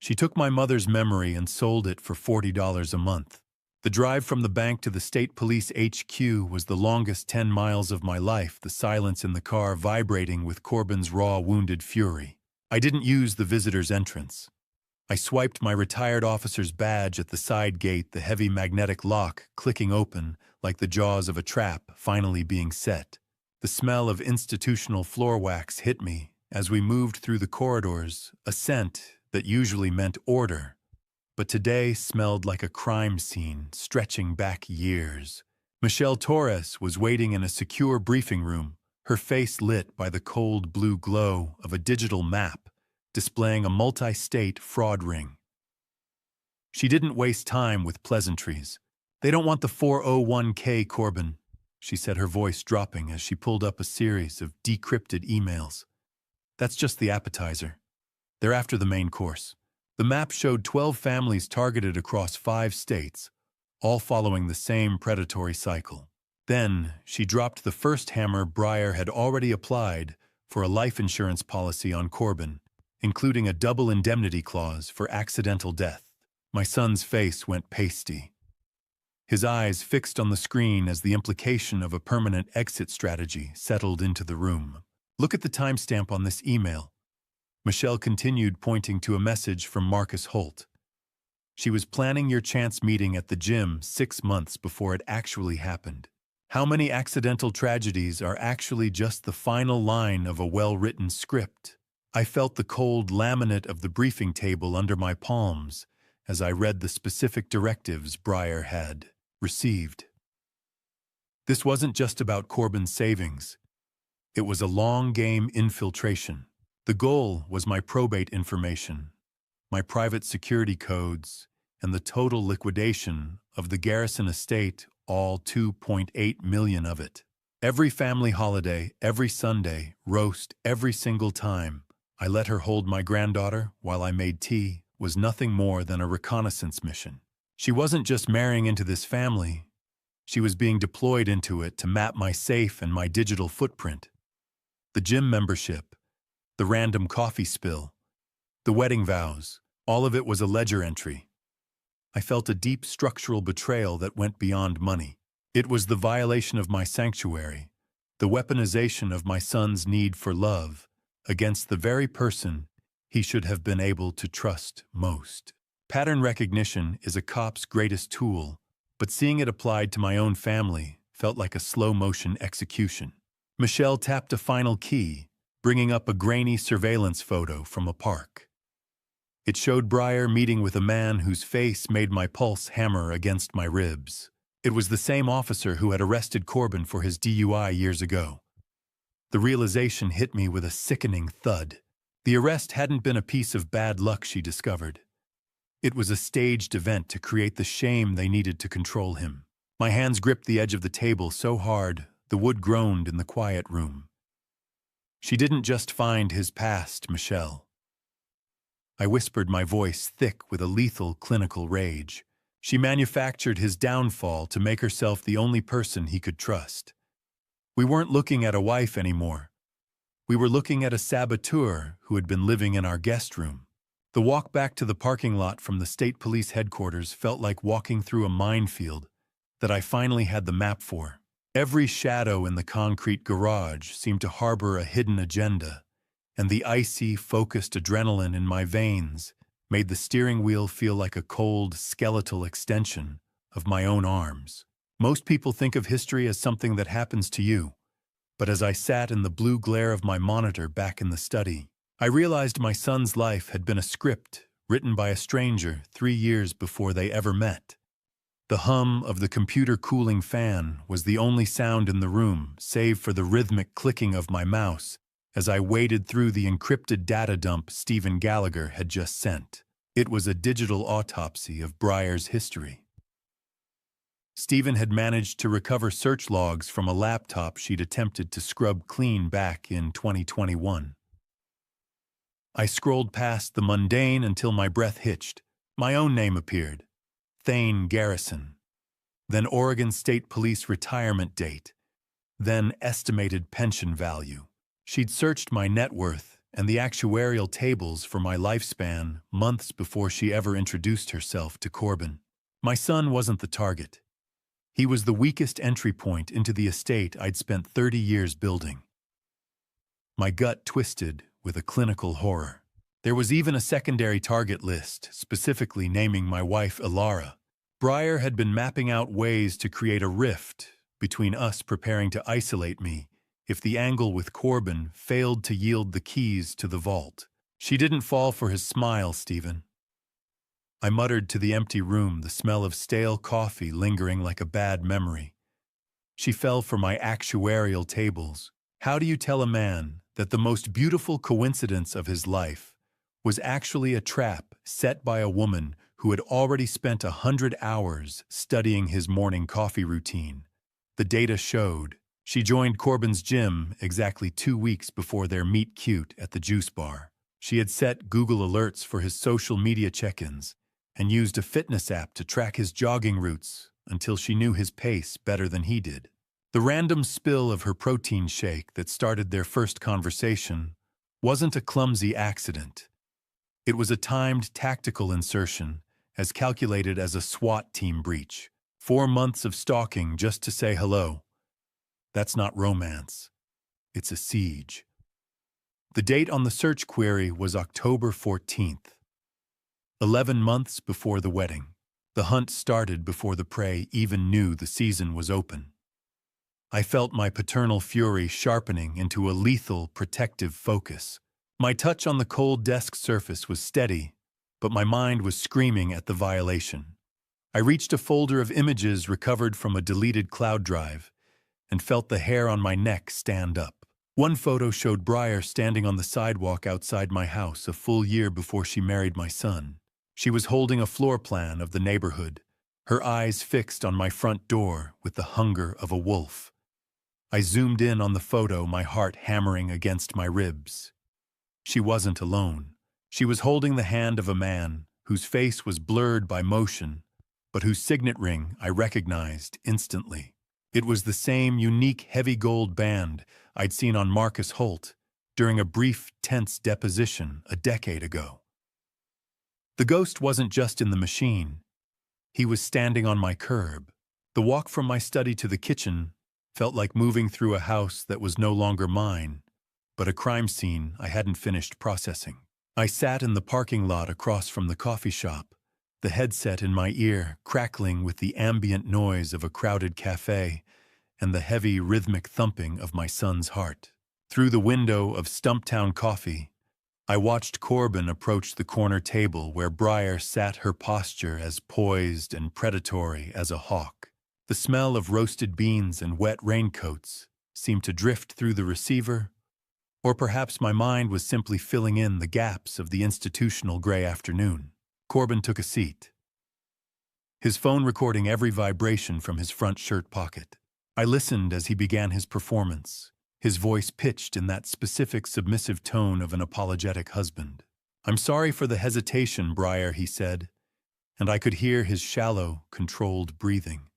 She took my mother's memory and sold it for $40 a month. The drive from the bank to the state police HQ was the longest 10 miles of my life, the silence in the car vibrating with Corbin's raw, wounded fury. I didn't use the visitor's entrance. I swiped my retired officer's badge at the side gate, the heavy magnetic lock clicking open like the jaws of a trap finally being set. The smell of institutional floor wax hit me as we moved through the corridors, a scent that usually meant order, but today smelled like a crime scene stretching back years. Michelle Torres was waiting in a secure briefing room, her face lit by the cold blue glow of a digital map displaying a multi-state fraud ring. She didn't waste time with pleasantries. They don't want the 401k, Corbin, she said, her voice dropping as she pulled up a series of decrypted emails. That's just the appetizer. They're after the main course. The map showed 12 families targeted across 5 states, all following the same predatory cycle. Then, she dropped the first hammer. Breyer had already applied for a life insurance policy on Corbin, including a double indemnity clause for accidental death. My son's face went pasty. His eyes fixed on the screen as the implication of a permanent exit strategy settled into the room. Look at the timestamp on this email. Michelle continued, pointing to a message from Marcus Holt. She was planning your chance meeting at the gym 6 months before it actually happened. How many accidental tragedies are actually just the final line of a well-written script? I felt the cold laminate of the briefing table under my palms as I read the specific directives Breyer had received. This wasn't just about Corbin's savings. It was a long-game infiltration. The goal was my probate information, my private security codes, and the total liquidation of the Garrison estate, all 2.8 million of it. Every family holiday, every Sunday, roast, every single time I let her hold my granddaughter while I made tea was nothing more than a reconnaissance mission. She wasn't just marrying into this family. She was being deployed into it to map my safe and my digital footprint. The gym membership, the random coffee spill, the wedding vows, all of it was a ledger entry. I felt a deep structural betrayal that went beyond money. It was the violation of my sanctuary, the weaponization of my son's need for love against the very person he should have been able to trust most. Pattern recognition is a cop's greatest tool, but seeing it applied to my own family felt like a slow-motion execution. Michelle tapped a final key, bringing up a grainy surveillance photo from a park. It showed Breyer meeting with a man whose face made my pulse hammer against my ribs. It was the same officer who had arrested Corbin for his DUI years ago. The realization hit me with a sickening thud. The arrest hadn't been a piece of bad luck, she discovered. It was a staged event to create the shame they needed to control him. My hands gripped the edge of the table so hard, the wood groaned in the quiet room. She didn't just find his past, Michelle. I whispered, my voice thick with a lethal clinical rage. She manufactured his downfall to make herself the only person he could trust. We weren't looking at a wife anymore. We were looking at a saboteur who had been living in our guest room. The walk back to the parking lot from the state police headquarters felt like walking through a minefield that I finally had the map for. Every shadow in the concrete garage seemed to harbor a hidden agenda, and the icy, focused adrenaline in my veins made the steering wheel feel like a cold, skeletal extension of my own arms. Most people think of history as something that happens to you, but as I sat in the blue glare of my monitor back in the study, I realized my son's life had been a script written by a stranger 3 years before they ever met. The hum of the computer cooling fan was the only sound in the room, save for the rhythmic clicking of my mouse as I waded through the encrypted data dump Stephen Gallagher had just sent. It was a digital autopsy of Breyer's history. Stephen had managed to recover search logs from a laptop she'd attempted to scrub clean back in 2021. I scrolled past the mundane until my breath hitched. My own name appeared. Thane Garrison. Then Oregon State Police retirement date. Then estimated pension value. She'd searched my net worth and the actuarial tables for my lifespan months before she ever introduced herself to Corbin. My son wasn't the target. He was the weakest entry point into the estate I'd spent 30 years building. My gut twisted with a clinical horror. There was even a secondary target list, specifically naming my wife Ilara. Breyer had been mapping out ways to create a rift between us, preparing to isolate me if the angle with Corbin failed to yield the keys to the vault. She didn't fall for his smile, Stephen. I muttered to the empty room, the smell of stale coffee lingering like a bad memory. She fell for my actuarial tables. How do you tell a man that the most beautiful coincidence of his life was actually a trap set by a woman who had already spent 100 hours studying his morning coffee routine? The data showed she joined Corbin's gym exactly 2 weeks before their meet cute at the juice bar. She had set Google alerts for his social media check-ins and used a fitness app to track his jogging routes until she knew his pace better than he did. The random spill of her protein shake that started their first conversation wasn't a clumsy accident. It was a timed tactical insertion, as calculated as a SWAT team breach. 4 months of stalking just to say hello. That's not romance. It's a siege. The date on the search query was October 14th. 11 months before the wedding. The hunt started before the prey even knew the season was open. I felt my paternal fury sharpening into a lethal, protective focus. My touch on the cold desk surface was steady, but my mind was screaming at the violation. I reached a folder of images recovered from a deleted cloud drive and felt the hair on my neck stand up. One photo showed Breyer standing on the sidewalk outside my house a full year before she married my son. She was holding a floor plan of the neighborhood, her eyes fixed on my front door with the hunger of a wolf. I zoomed in on the photo, my heart hammering against my ribs. She wasn't alone. She was holding the hand of a man whose face was blurred by motion, but whose signet ring I recognized instantly. It was the same unique heavy gold band I'd seen on Marcus Holt during a brief, tense deposition a decade ago. The ghost wasn't just in the machine. He was standing on my curb. The walk from my study to the kitchen felt like moving through a house that was no longer mine, but a crime scene I hadn't finished processing. I sat in the parking lot across from the coffee shop, the headset in my ear crackling with the ambient noise of a crowded cafe and the heavy rhythmic thumping of my son's heart. Through the window of Stumptown Coffee, I watched Corbin approach the corner table where Briar sat, her posture as poised and predatory as a hawk. The smell of roasted beans and wet raincoats seemed to drift through the receiver, or perhaps my mind was simply filling in the gaps of the institutional gray afternoon. Corbin took a seat, his phone recording every vibration from his front shirt pocket. I listened as he began his performance, his voice pitched in that specific submissive tone of an apologetic husband. "I'm sorry for the hesitation, Briar," he said, and I could hear his shallow, controlled breathing.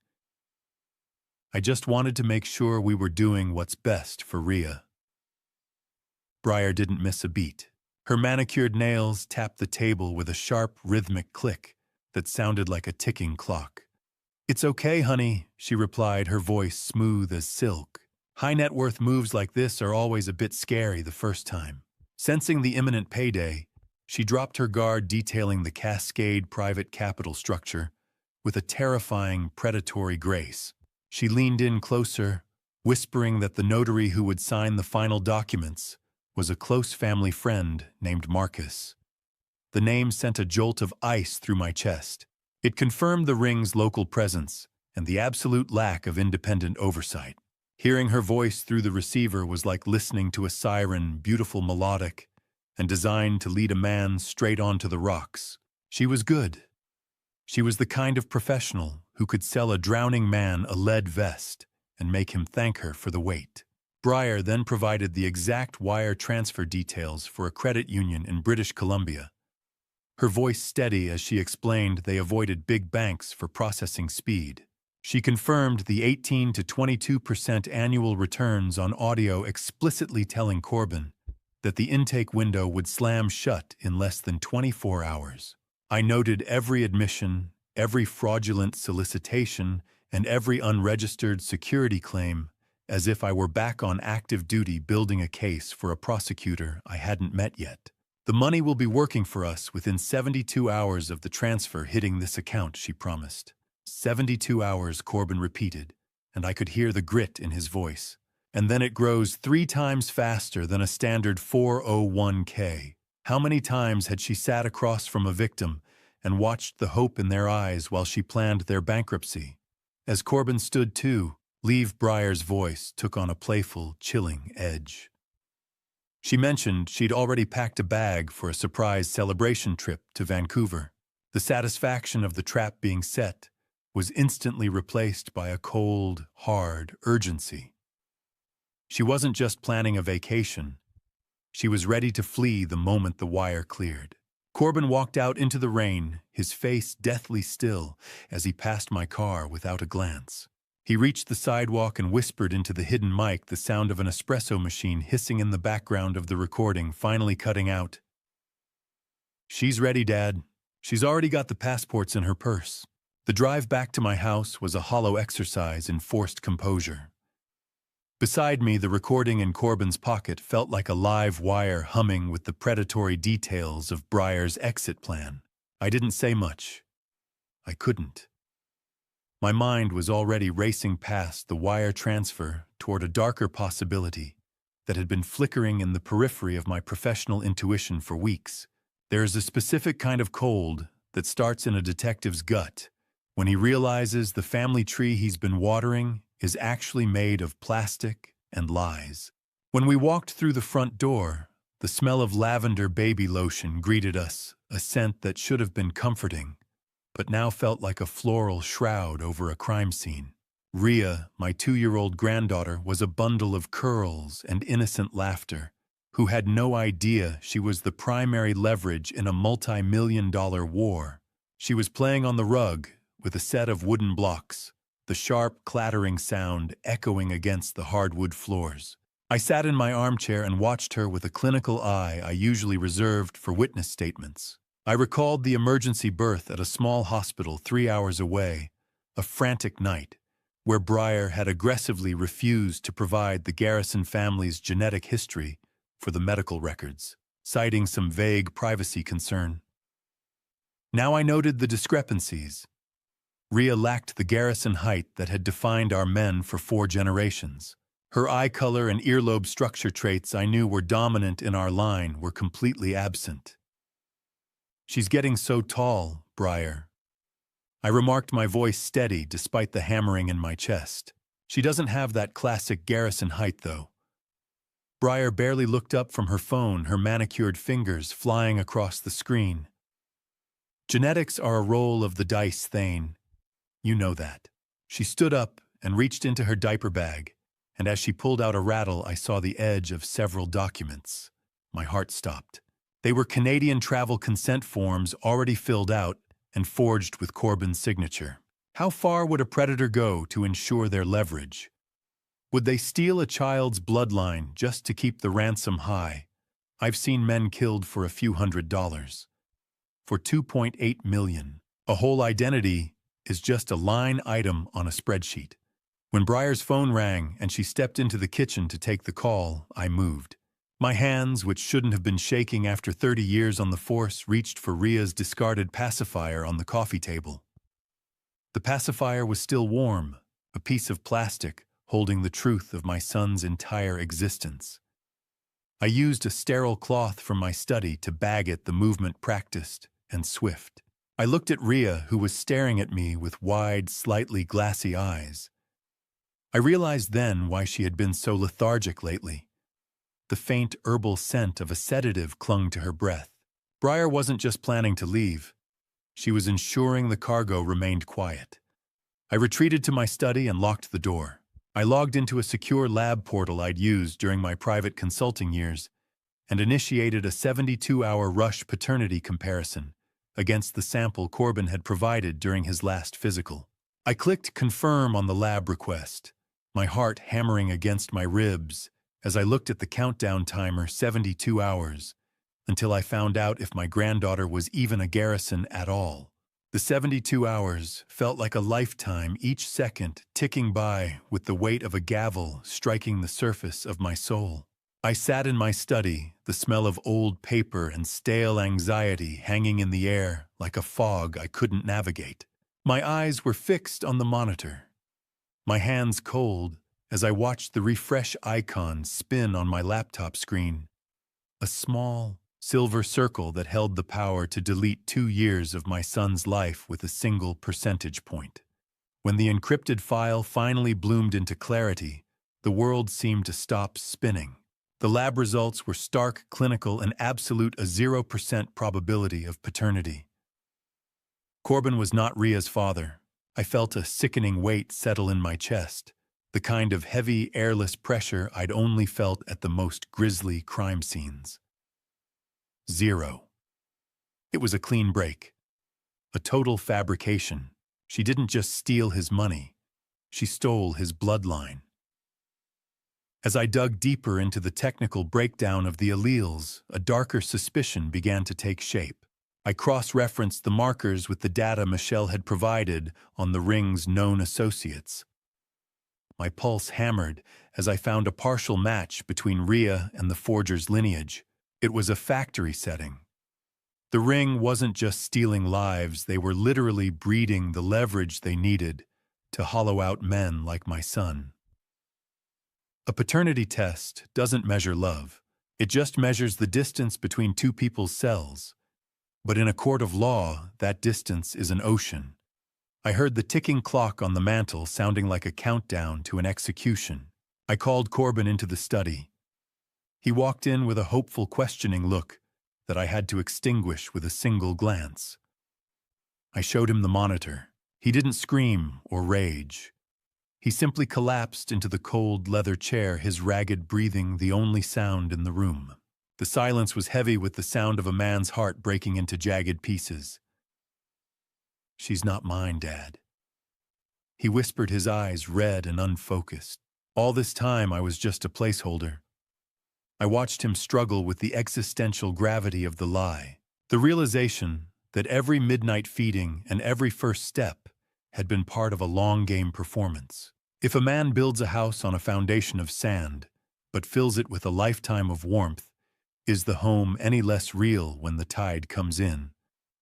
"I just wanted to make sure we were doing what's best for Rhea." Briar didn't miss a beat. Her manicured nails tapped the table with a sharp, rhythmic click that sounded like a ticking clock. "It's okay, honey," she replied, her voice smooth as silk. "High net worth moves like this are always a bit scary the first time." Sensing the imminent payday, she dropped her guard, detailing the Cascade private capital structure with a terrifying, predatory grace. She leaned in closer, whispering that the notary who would sign the final documents was a close family friend named Marcus. The name sent a jolt of ice through my chest. It confirmed the ring's local presence and the absolute lack of independent oversight. Hearing her voice through the receiver was like listening to a siren, beautiful, melodic, and designed to lead a man straight onto the rocks. She was good. She was the kind of professional who could sell a drowning man a lead vest and make him thank her for the wait. Briar then provided the exact wire transfer details for a credit union in British Columbia. Her voice steady as she explained they avoided big banks for processing speed. She confirmed the 18 to 22% annual returns on audio, explicitly telling Corbin that the intake window would slam shut in less than 24 hours. I noted every admission, every fraudulent solicitation, and every unregistered security claim, as if I were back on active duty building a case for a prosecutor I hadn't met yet. "The money will be working for us within 72 hours of the transfer hitting this account," she promised. 72 hours, Corbin repeated, and I could hear the grit in his voice. "And then it grows 3 times faster than a standard 401k. How many times had she sat across from a victim and watched the hope in their eyes while she planned their bankruptcy? As Corbin stood too, Leave Briar's voice took on a playful, chilling edge. She mentioned she'd already packed a bag for a surprise celebration trip to Vancouver. The satisfaction of the trap being set was instantly replaced by a cold, hard urgency. She wasn't just planning a vacation. She was ready to flee the moment the wire cleared. Corbin walked out into the rain, his face deathly still as he passed my car without a glance. He reached the sidewalk and whispered into the hidden mic, the sound of an espresso machine hissing in the background of the recording, finally cutting out. "She's ready, Dad. She's already got the passports in her purse." The drive back to my house was a hollow exercise in forced composure. Beside me, the recording in Corbin's pocket felt like a live wire humming with the predatory details of Briar's exit plan. I didn't say much. I couldn't. My mind was already racing past the wire transfer toward a darker possibility that had been flickering in the periphery of my professional intuition for weeks. There is a specific kind of cold that starts in a detective's gut when he realizes the family tree he's been watering is actually made of plastic and lies. When we walked through the front door, the smell of lavender baby lotion greeted us, a scent that should have been comforting, but now felt like a floral shroud over a crime scene. Rhea, my 2-year-old granddaughter, was a bundle of curls and innocent laughter, who had no idea she was the primary leverage in a multi-million-dollar war. She was playing on the rug with a set of wooden blocks, the sharp, clattering sound echoing against the hardwood floors. I sat in my armchair and watched her with a clinical eye I usually reserved for witness statements. I recalled the emergency birth at a small hospital 3 hours away, a frantic night, where Briar had aggressively refused to provide the Garrison family's genetic history for the medical records, citing some vague privacy concern. Now I noted the discrepancies. Rhea lacked the Garrison height that had defined our men for 4 generations. Her eye color and earlobe structure traits I knew were dominant in our line were completely absent. "She's getting so tall, Briar." I remarked, my voice steady despite the hammering in my chest. "She doesn't have that classic Garrison height, though." Briar barely looked up from her phone, her manicured fingers flying across the screen. "Genetics are a roll of the dice, Thane. You know that." She stood up and reached into her diaper bag, and as she pulled out a rattle, I saw the edge of several documents. My heart stopped. They were Canadian travel consent forms already filled out and forged with Corbin's signature. How far would a predator go to ensure their leverage? Would they steal a child's bloodline just to keep the ransom high? I've seen men killed for a few $100s. For $2.8 million. A whole identity is just a line item on a spreadsheet. When Briar's phone rang and she stepped into the kitchen to take the call, I moved. My hands, which shouldn't have been shaking after 30 years on the force, reached for Ria's discarded pacifier on the coffee table. The pacifier was still warm, a piece of plastic holding the truth of my son's entire existence. I used a sterile cloth from my study to bag it, the movement practiced and swift. I looked at Ria, who was staring at me with wide, slightly glassy eyes. I realized then why she had been so lethargic lately. The faint herbal scent of a sedative clung to her breath. Briar wasn't just planning to leave. She was ensuring the cargo remained quiet. I retreated to my study and locked the door. I logged into a secure lab portal I'd used during my private consulting years and initiated a 72-hour rush paternity comparison against the sample Corbin had provided during his last physical. I clicked confirm on the lab request, my heart hammering against my ribs as I looked at the countdown timer, 72 hours, until I found out if my granddaughter was even a Garrison at all. The 72 hours felt like a lifetime, each second ticking by with the weight of a gavel striking the surface of my soul. I sat in my study, the smell of old paper and stale anxiety hanging in the air like a fog I couldn't navigate. My eyes were fixed on the monitor, my hands cold as I watched the refresh icon spin on my laptop screen. A small, silver circle that held the power to delete 2 years of my son's life with a single percentage point. When the encrypted file finally bloomed into clarity, the world seemed to stop spinning. The lab results were stark, clinical, and absolute, a 0% probability of paternity. Corbin was not Ria's father. I felt a sickening weight settle in my chest, the kind of heavy, airless pressure I'd only felt at the most grisly crime scenes. 0. It was a clean break. A total fabrication. She didn't just steal his money. She stole his bloodline. As I dug deeper into the technical breakdown of the alleles, a darker suspicion began to take shape. I cross-referenced the markers with the data Michelle had provided on the ring's known associates. My pulse hammered as I found a partial match between Ria and the forger's lineage. It was a factory setting. The ring wasn't just stealing lives, they were literally breeding the leverage they needed to hollow out men like my son. A paternity test doesn't measure love. It just measures the distance between two people's cells. But in a court of law, that distance is an ocean. I heard the ticking clock on the mantel sounding like a countdown to an execution. I called Corbin into the study. He walked in with a hopeful, questioning look that I had to extinguish with a single glance. I showed him the monitor. He didn't scream or rage. He simply collapsed into the cold leather chair, his ragged breathing the only sound in the room. The silence was heavy with the sound of a man's heart breaking into jagged pieces. "She's not mine, Dad." He whispered, his eyes red and unfocused. All this time I was just a placeholder. I watched him struggle with the existential gravity of the lie, the realization that every midnight feeding and every first step had been part of a long-game performance. If a man builds a house on a foundation of sand, but fills it with a lifetime of warmth, is the home any less real when the tide comes in?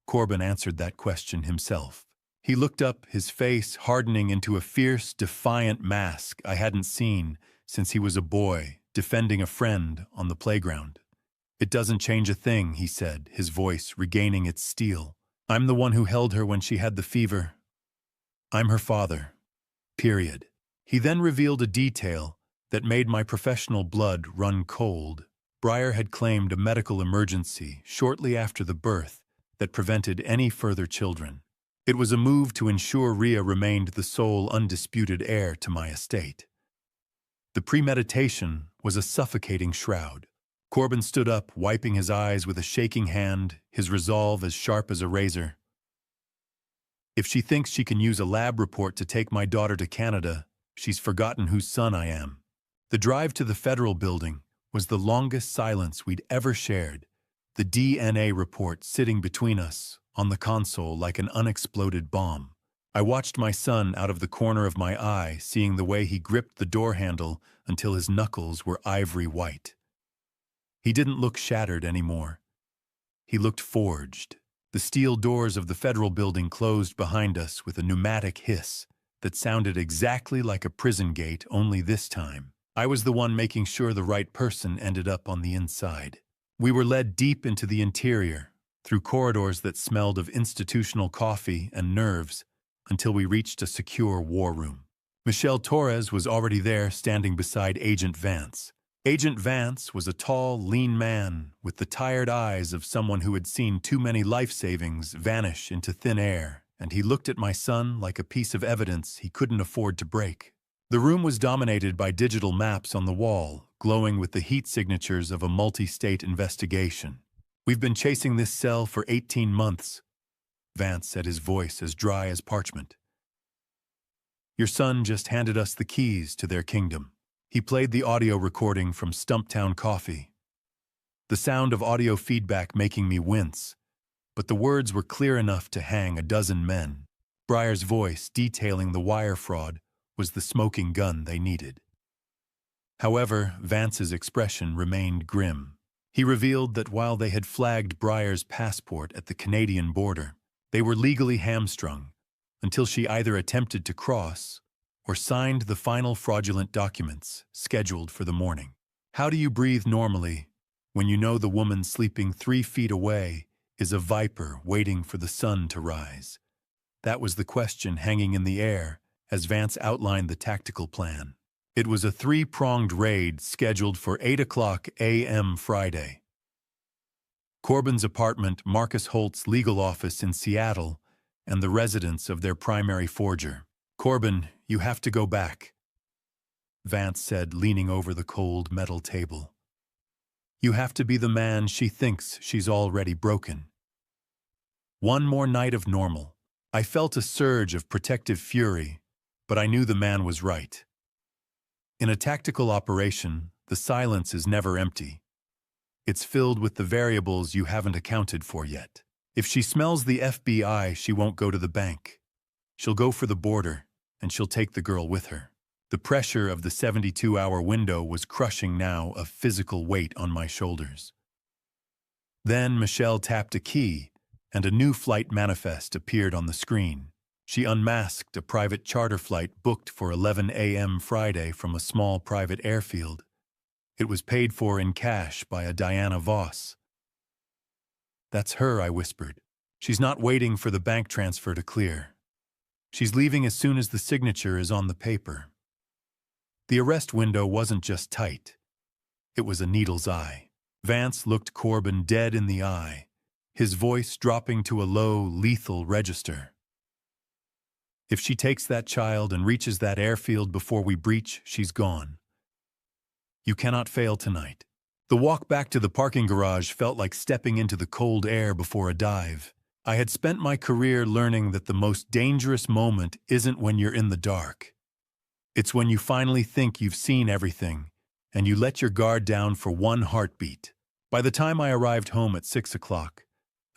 Corbin answered that question himself. He looked up, his face hardening into a fierce, defiant mask I hadn't seen since he was a boy, defending a friend on the playground. It doesn't change a thing, he said, his voice regaining its steel. I'm the one who held her when she had the fever. I'm her father. Period. He then revealed a detail that made my professional blood run cold. Breyer had claimed a medical emergency shortly after the birth that prevented any further children. It was a move to ensure Rhea remained the sole undisputed heir to my estate. The premeditation was a suffocating shroud. Corbin stood up, wiping his eyes with a shaking hand, his resolve as sharp as a razor. If she thinks she can use a lab report to take my daughter to Canada, she's forgotten whose son I am. The drive to the federal building was the longest silence we'd ever shared, the DNA report sitting between us on the console like an unexploded bomb. I watched my son out of the corner of my eye, seeing the way he gripped the door handle until his knuckles were ivory white. He didn't look shattered anymore. He looked forged. The steel doors of the federal building closed behind us with a pneumatic hiss that sounded exactly like a prison gate, only this time I was the one making sure the right person ended up on the inside. We were led deep into the interior, through corridors that smelled of institutional coffee and nerves, until we reached a secure war room. Michelle Torres was already there, standing beside Agent Vance. Agent Vance was a tall, lean man with the tired eyes of someone who had seen too many life savings vanish into thin air, and he looked at my son like a piece of evidence he couldn't afford to break. The room was dominated by digital maps on the wall, glowing with the heat signatures of a multi-state investigation. We've been chasing this cell for 18 months, Vance said, his voice as dry as parchment. Your son just handed us the keys to their kingdom. He played the audio recording from Stumptown Coffee, the sound of audio feedback making me wince, but the words were clear enough to hang a dozen men. Breyer's voice detailing the wire fraud was the smoking gun they needed. However, Vance's expression remained grim. He revealed that while they had flagged Breyer's passport at the Canadian border, they were legally hamstrung until she either attempted to cross or signed the final fraudulent documents scheduled for the morning. How do you breathe normally when you know the woman sleeping 3 feet away is a viper waiting for the sun to rise? That was the question hanging in the air as Vance outlined the tactical plan. It was a 3-pronged raid scheduled for 8 a.m. Friday. Corbin's apartment, Marcus Holt's legal office in Seattle, and the residence of their primary forger. Corbin, you have to go back, Vance said, leaning over the cold metal table. You have to be the man she thinks she's already broken. One more night of normal. I felt a surge of protective fury, but I knew the man was right. In a tactical operation, the silence is never empty. It's filled with the variables you haven't accounted for yet. If she smells the FBI, she won't go to the bank. She'll go for the border, and she'll take the girl with her. The pressure of the 72-hour window was crushing now, a physical weight on my shoulders. Then Michelle tapped a key, and a new flight manifest appeared on the screen. She unmasked a private charter flight booked for 11 a.m. Friday from a small private airfield. It was paid for in cash by a Diana Voss. That's her, I whispered. She's not waiting for the bank transfer to clear. She's leaving as soon as the signature is on the paper. The arrest window wasn't just tight. It was a needle's eye. Vance looked Corbin dead in the eye, his voice dropping to a low, lethal register. If she takes that child and reaches that airfield before we breach, she's gone. You cannot fail tonight. The walk back to the parking garage felt like stepping into the cold air before a dive. I had spent my career learning that the most dangerous moment isn't when you're in the dark. It's when you finally think you've seen everything, and you let your guard down for one heartbeat. By the time I arrived home at 6 o'clock,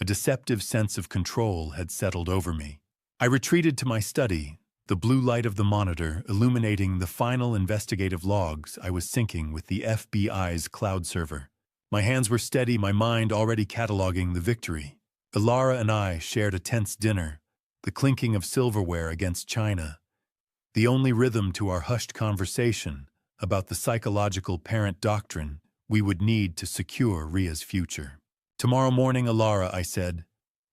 a deceptive sense of control had settled over me. I retreated to my study, the blue light of the monitor illuminating the final investigative logs I was syncing with the FBI's cloud server. My hands were steady, my mind already cataloging the victory. Ilara and I shared a tense dinner, the clinking of silverware against china, the only rhythm to our hushed conversation about the psychological parent doctrine we would need to secure Ria's future. "Tomorrow morning, Alara," I said,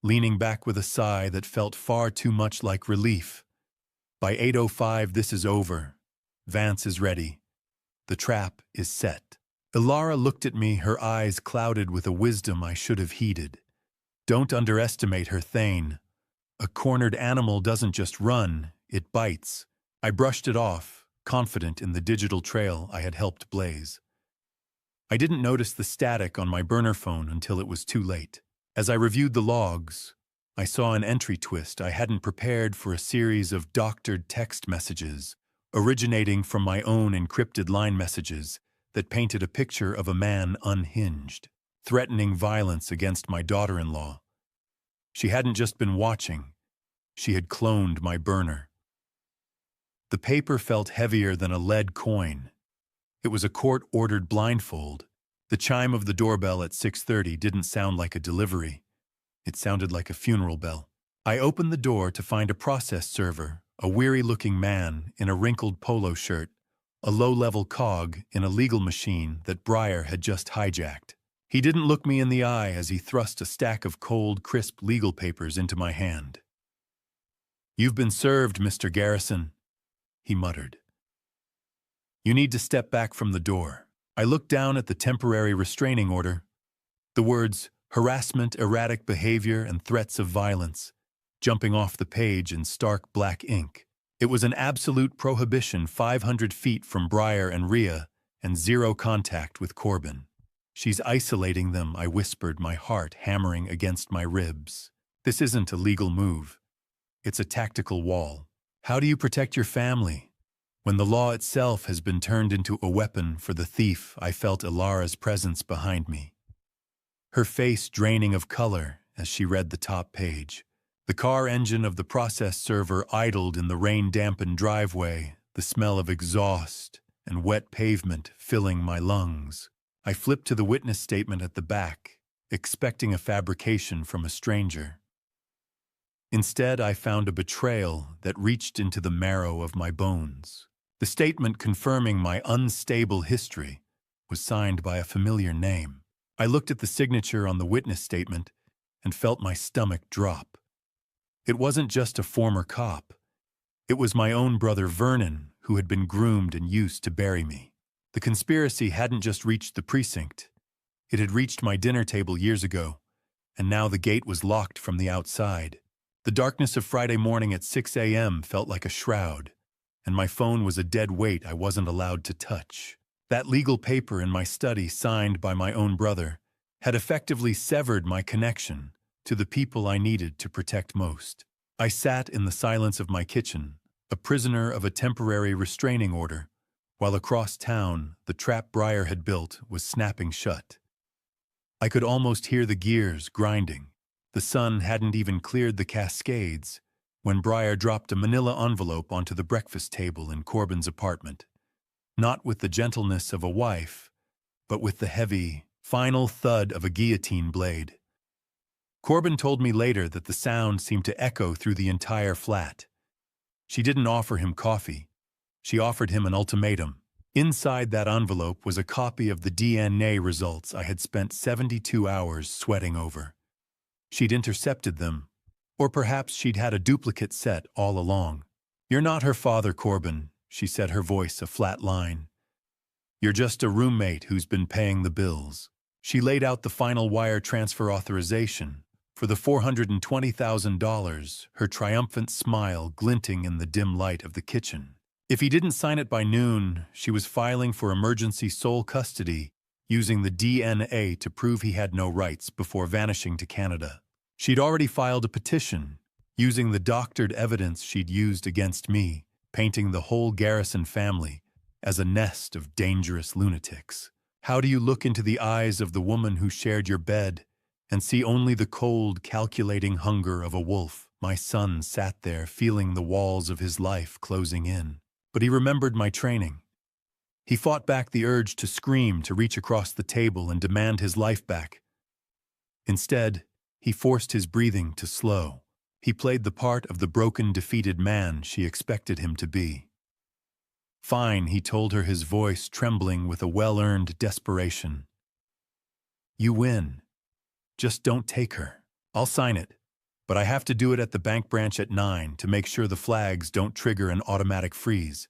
leaning back with a sigh that felt far too much like relief. "By 8:05, this is over. Vance is ready. The trap is set." Alara looked at me, her eyes clouded with a wisdom I should have heeded. "Don't underestimate her, Thane. A cornered animal doesn't just run, it bites." I brushed it off, confident in the digital trail I had helped blaze. I didn't notice the static on my burner phone until it was too late. As I reviewed the logs, I saw an entry twist I hadn't prepared for, a series of doctored text messages, originating from my own encrypted line messages that painted a picture of a man unhinged, threatening violence against my daughter-in-law. She hadn't just been watching, she had cloned my burner. The paper felt heavier than a lead coin. It was a court-ordered blindfold. The chime of the doorbell at 6:30 didn't sound like a delivery. It sounded like a funeral bell. I opened the door to find a process server, a weary-looking man in a wrinkled polo shirt, a low-level cog in a legal machine that Breyer had just hijacked. He didn't look me in the eye as he thrust a stack of cold, crisp legal papers into my hand. "You've been served, Mr. Garrison," he muttered. "You need to step back from the door." I looked down at the temporary restraining order. The words, "harassment, erratic behavior, and threats of violence," jumping off the page in stark black ink. It was an absolute prohibition 500 feet from Breyer and Ria, and zero contact with Corbin. "She's isolating them," I whispered, my heart hammering against my ribs. "This isn't a legal move. It's a tactical wall. How do you protect your family when the law itself has been turned into a weapon for the thief?" I felt Alara's presence behind me, her face draining of color as she read the top page. The car engine of the process server idled in the rain-dampened driveway, the smell of exhaust and wet pavement filling my lungs. I flipped to the witness statement at the back, expecting a fabrication from a stranger. Instead, I found a betrayal that reached into the marrow of my bones. The statement confirming my unstable history was signed by a familiar name. I looked at the signature on the witness statement and felt my stomach drop. It wasn't just a former cop. It was my own brother Vernon, who had been groomed and used to bury me. The conspiracy hadn't just reached the precinct. It had reached my dinner table years ago, and now the gate was locked from the outside. The darkness of Friday morning at 6 a.m. felt like a shroud, and my phone was a dead weight I wasn't allowed to touch. That legal paper in my study, signed by my own brother, had effectively severed my connection to the people I needed to protect most. I sat in the silence of my kitchen, a prisoner of a temporary restraining order, while across town the trap Breyer had built was snapping shut. I could almost hear the gears grinding. The sun hadn't even cleared the Cascades when Breyer dropped a manila envelope onto the breakfast table in Corbin's apartment. Not with the gentleness of a wife, but with the heavy, final thud of a guillotine blade. Corbin told me later that the sound seemed to echo through the entire flat. She didn't offer him coffee. She offered him an ultimatum. Inside that envelope was a copy of the DNA results I had spent 72 hours sweating over. She'd intercepted them, or perhaps she'd had a duplicate set all along. "You're not her father, Corbin," she said, her voice a flat line. "You're just a roommate who's been paying the bills." She laid out the final wire transfer authorization for the $420,000, her triumphant smile glinting in the dim light of the kitchen. If he didn't sign it by noon, she was filing for emergency sole custody, using the DNA to prove he had no rights before vanishing to Canada. She'd already filed a petition, using the doctored evidence she'd used against me, painting the whole Garrison family as a nest of dangerous lunatics. How do you look into the eyes of the woman who shared your bed and see only the cold, calculating hunger of a wolf? My son sat there, feeling the walls of his life closing in. But he remembered my training. He fought back the urge to scream, to reach across the table and demand his life back. Instead, he forced his breathing to slow. He played the part of the broken, defeated man she expected him to be. Fine, he told her, his voice trembling with a well-earned desperation. You win. Just don't take her. I'll sign it. But I have to do it at the bank branch at 9 to make sure the flags don't trigger an automatic freeze.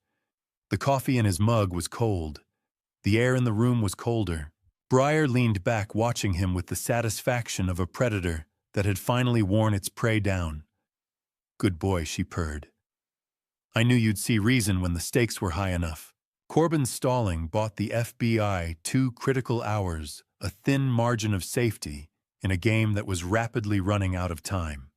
The coffee in his mug was cold. The air in the room was colder. Briar leaned back, watching him with the satisfaction of a predator that had finally worn its prey down. Good boy, she purred. I knew you'd see reason when the stakes were high enough. Corbin's stalling bought the FBI 2 critical hours, a thin margin of safety, in a game that was rapidly running out of time.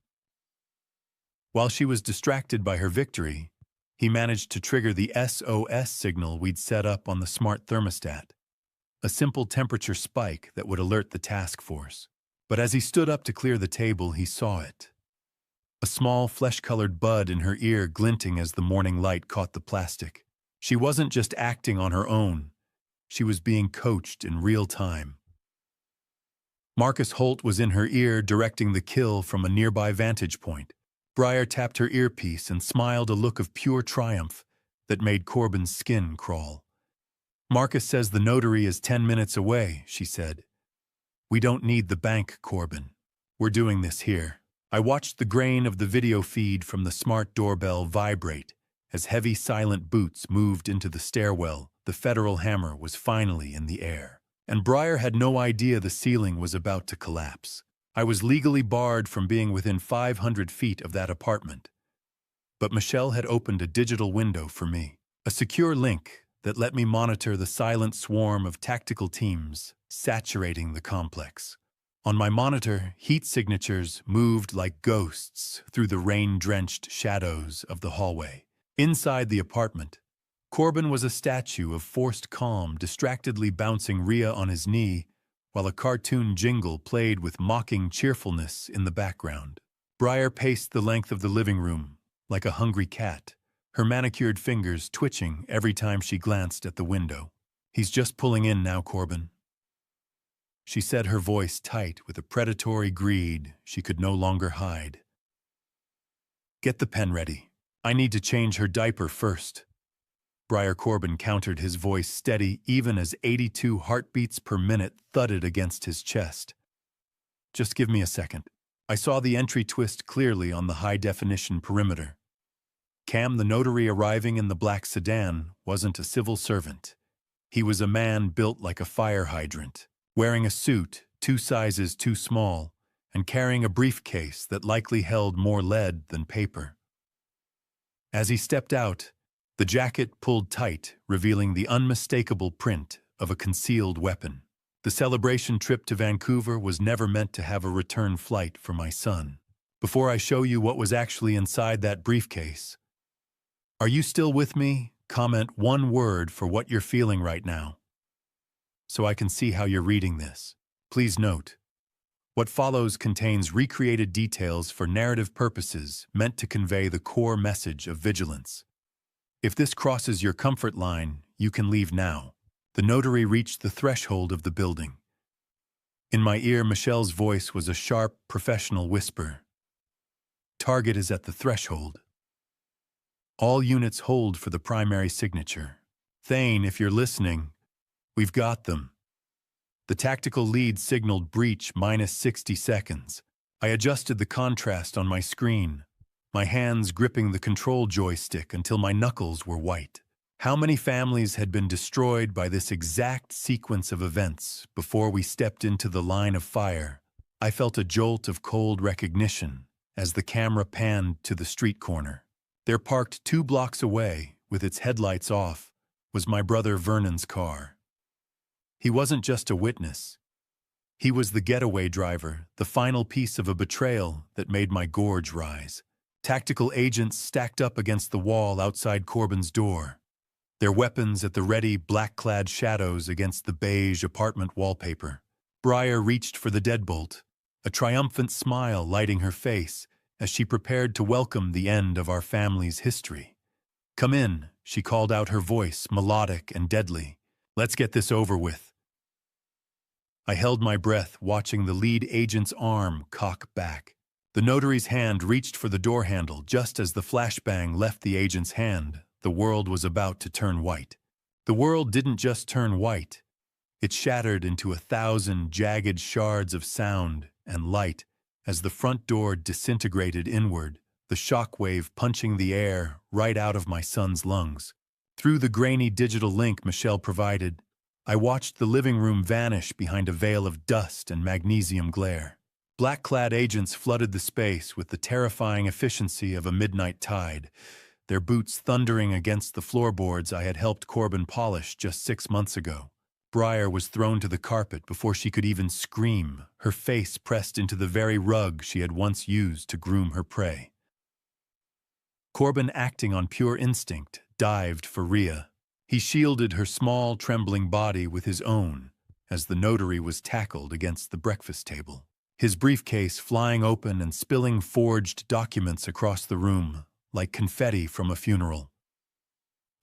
While she was distracted by her victory, he managed to trigger the SOS signal we'd set up on the smart thermostat, a simple temperature spike that would alert the task force. But as he stood up to clear the table, he saw it. A small, flesh-colored bud in her ear glinting as the morning light caught the plastic. She wasn't just acting on her own. She was being coached in real time. Marcus Holt was in her ear, directing the kill from a nearby vantage point. Briar tapped her earpiece and smiled a look of pure triumph that made Corbin's skin crawl. Marcus says the notary is 10 minutes away, she said. We don't need the bank, Corbin. We're doing this here. I watched the grain of the video feed from the smart doorbell vibrate as heavy, silent boots moved into the stairwell. The federal hammer was finally in the air. And Briar had no idea the ceiling was about to collapse. I was legally barred from being within 500 feet of that apartment. But Michelle had opened a digital window for me, a secure link that let me monitor the silent swarm of tactical teams saturating the complex. On my monitor, heat signatures moved like ghosts through the rain-drenched shadows of the hallway. Inside the apartment, Corbin was a statue of forced calm, distractedly bouncing Rhea on his knee, while a cartoon jingle played with mocking cheerfulness in the background. Briar paced the length of the living room like a hungry cat, her manicured fingers twitching every time she glanced at the window. He's just pulling in now, Corbin, she said, her voice tight with a predatory greed she could no longer hide. Get the pen ready. I need to change her diaper first. Briar Corbin countered, his voice steady even as 82 heartbeats per minute thudded against his chest. Just give me a second. I saw the entry twist clearly on the high-definition perimeter. Cam, the notary arriving in the black sedan, wasn't a civil servant. He was a man built like a fire hydrant, wearing a suit 2 sizes too small and carrying a briefcase that likely held more lead than paper. As he stepped out, the jacket pulled tight, revealing the unmistakable print of a concealed weapon. The celebration trip to Vancouver was never meant to have a return flight for my son. Before I show you what was actually inside that briefcase, are you still with me? Comment 1 word for what you're feeling right now, so I can see how you're reading this. Please note, what follows contains recreated details for narrative purposes meant to convey the core message of vigilance. If this crosses your comfort line, you can leave now. The notary reached the threshold of the building. In my ear, Michelle's voice was a sharp, professional whisper. Target is at the threshold. All units hold for the primary signature. Thane, if you're listening, we've got them. The tactical lead signaled breach minus 60 seconds. I adjusted the contrast on my screen, my hands gripping the control joystick until my knuckles were white. How many families had been destroyed by this exact sequence of events before we stepped into the line of fire? I felt a jolt of cold recognition as the camera panned to the street corner. There, parked 2 blocks away, with its headlights off, was my brother Vernon's car. He wasn't just a witness. He was the getaway driver, the final piece of a betrayal that made my gorge rise. Tactical agents stacked up against the wall outside Corbin's door, their weapons at the ready, black-clad shadows against the beige apartment wallpaper. Briar reached for the deadbolt, a triumphant smile lighting her face as she prepared to welcome the end of our family's history. Come in, she called out, her voice melodic and deadly. Let's get this over with. I held my breath, watching the lead agent's arm cock back. The notary's hand reached for the door handle just as the flashbang left the agent's hand. the world was about to turn white. The world didn't just turn white. It shattered into 1,000 jagged shards of sound and light as the front door disintegrated inward, the shock wave punching the air right out of my son's lungs. Through the grainy digital link Michelle provided, I watched the living room vanish behind a veil of dust and magnesium glare. Black-clad agents flooded the space with the terrifying efficiency of a midnight tide, their boots thundering against the floorboards I had helped Corbin polish just 6 months ago. Briar was thrown to the carpet before she could even scream, her face pressed into the very rug she had once used to groom her prey. Corbin, acting on pure instinct, dived for Rhea. He shielded her small, trembling body with his own as the notary was tackled against the breakfast table, his briefcase flying open and spilling forged documents across the room like confetti from a funeral.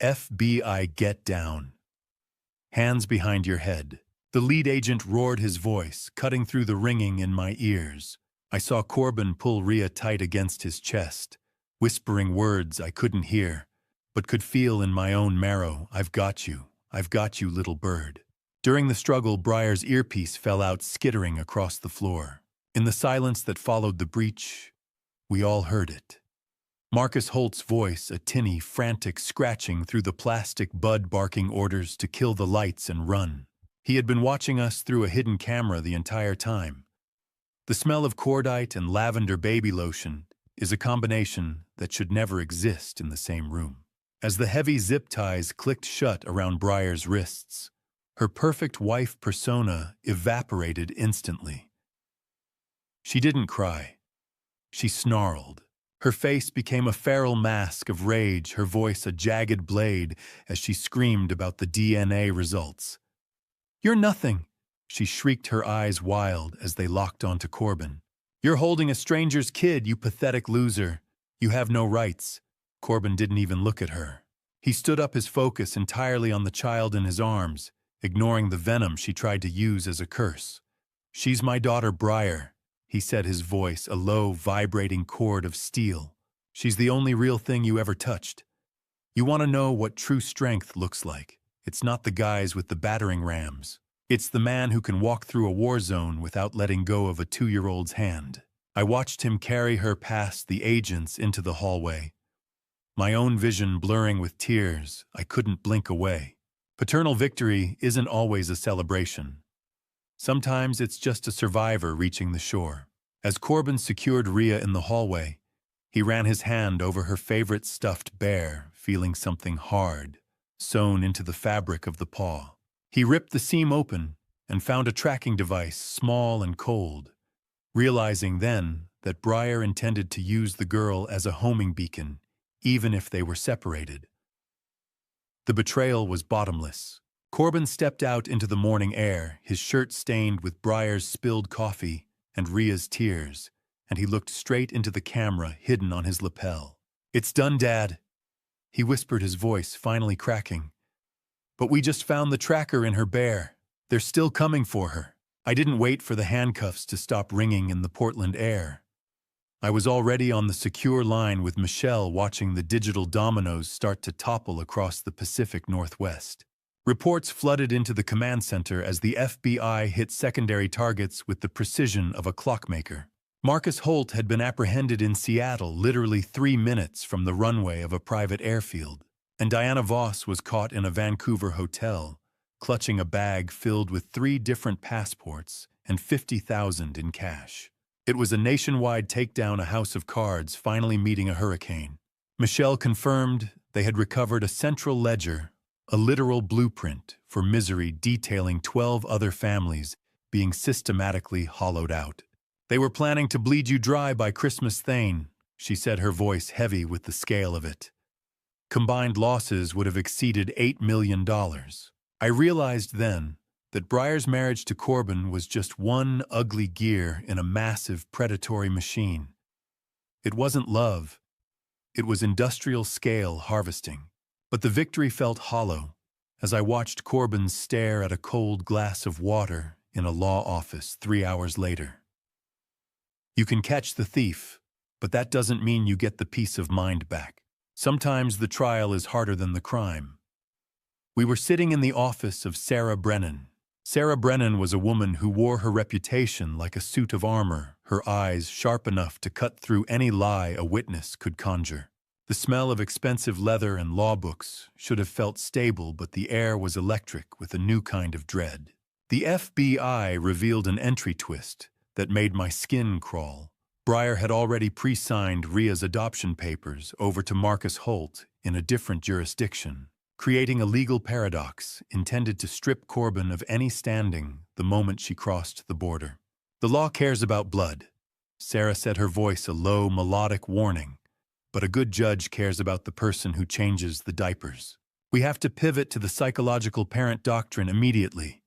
FBI, get down. Hands behind your head. The lead agent roared his voice, cutting through the ringing in my ears. I saw Corbin pull Rhea tight against his chest, whispering words I couldn't hear, but could feel in my own marrow. I've got you, little bird. During the struggle, Briar's earpiece fell out skittering across the floor. In the silence that followed the breach, we all heard it. Marcus Holt's voice, a tinny, frantic scratching through the plastic bud barking orders to kill the lights and run. He had been watching us through a hidden camera the entire time. The smell of cordite and lavender baby lotion is a combination that should never exist in the same room. As the heavy zip ties clicked shut around Briar's wrists, her perfect wife persona evaporated instantly. She didn't cry. She snarled. Her face became a feral mask of rage, her voice a jagged blade as she screamed about the DNA results. "You're nothing," she shrieked, her eyes wild as they locked onto Corbin. "You're holding a stranger's kid, you pathetic loser. You have no rights." Corbin didn't even look at her. He stood up, his focus entirely on the child in his arms, ignoring the venom she tried to use as a curse. "She's my daughter, Briar," he said, his voice a low, vibrating cord of steel. "She's the only real thing you ever touched. You want to know what true strength looks like? It's not the guys with the battering rams. It's the man who can walk through a war zone without letting go of a 2-year-old's hand." I watched him carry her past the agents into the hallway, my own vision blurring with tears. I couldn't blink away. Paternal victory isn't always a celebration. Sometimes it's just a survivor reaching the shore. As Corbin secured Rhea in the hallway, he ran his hand over her favorite stuffed bear, feeling something hard sewn into the fabric of the paw. He ripped the seam open and found a tracking device, small and cold, realizing then that Briar intended to use the girl as a homing beacon, even if they were separated. The betrayal was bottomless. Corbin stepped out into the morning air, his shirt stained with Briar's spilled coffee and Rhea's tears, and he looked straight into the camera hidden on his lapel. "It's done, Dad," he whispered, his voice finally cracking. "But we just found the tracker in her bear. They're still coming for her." I didn't wait for the handcuffs to stop ringing in the Portland air. I was already on the secure line with Michelle, watching the digital dominoes start to topple across the Pacific Northwest. Reports flooded into the command center as the FBI hit secondary targets with the precision of a clockmaker. Marcus Holt had been apprehended in Seattle, literally 3 minutes from the runway of a private airfield, and Diana Voss was caught in a Vancouver hotel, clutching a bag filled with 3 different passports and $50,000 in cash. It was a nationwide takedown, a house of cards finally meeting a hurricane. Michelle confirmed they had recovered a central ledger, a literal blueprint for misery detailing 12 other families being systematically hollowed out. "They were planning to bleed you dry by Christmas, Thane," she said, her voice heavy with the scale of it. Combined losses would have exceeded $8 million. I realized then that Briar's marriage to Corbin was just one ugly gear in a massive predatory machine. It wasn't love. It was industrial-scale harvesting. But the victory felt hollow as I watched Corbin stare at a cold glass of water in a law office 3 hours later. "You can catch the thief, but that doesn't mean you get the peace of mind back." Sometimes the trial is harder than the crime. We were sitting in the office of Sarah Brennan. Sarah Brennan was a woman who wore her reputation like a suit of armor, her eyes sharp enough to cut through any lie a witness could conjure. The smell of expensive leather and law books should have felt stable, but the air was electric with a new kind of dread. The FBI revealed an entry twist that made my skin crawl. Breyer had already pre-signed Ria's adoption papers over to Marcus Holt in a different jurisdiction, creating a legal paradox intended to strip Corbin of any standing the moment she crossed the border. The law cares about blood. Sarah said, her voice a low, melodic warning. But a good judge cares about the person who changes the diapers. We have to pivot to the psychological parent doctrine immediately.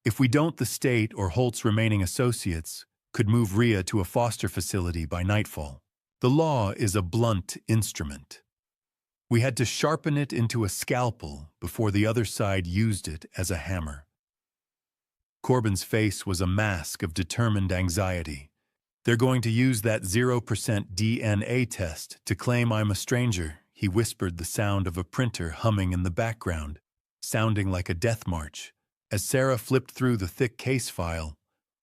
If we don't, the state or Holt's remaining associates could move Ria to a foster facility by nightfall. The law is a blunt instrument. We had to sharpen it into a scalpel before the other side used it as a hammer. Corbin's face was a mask of determined anxiety. They're going to use that 0% DNA test to claim I'm a stranger, he whispered, the sound of a printer humming in the background, sounding like a death march. As Sarah flipped through the thick case file,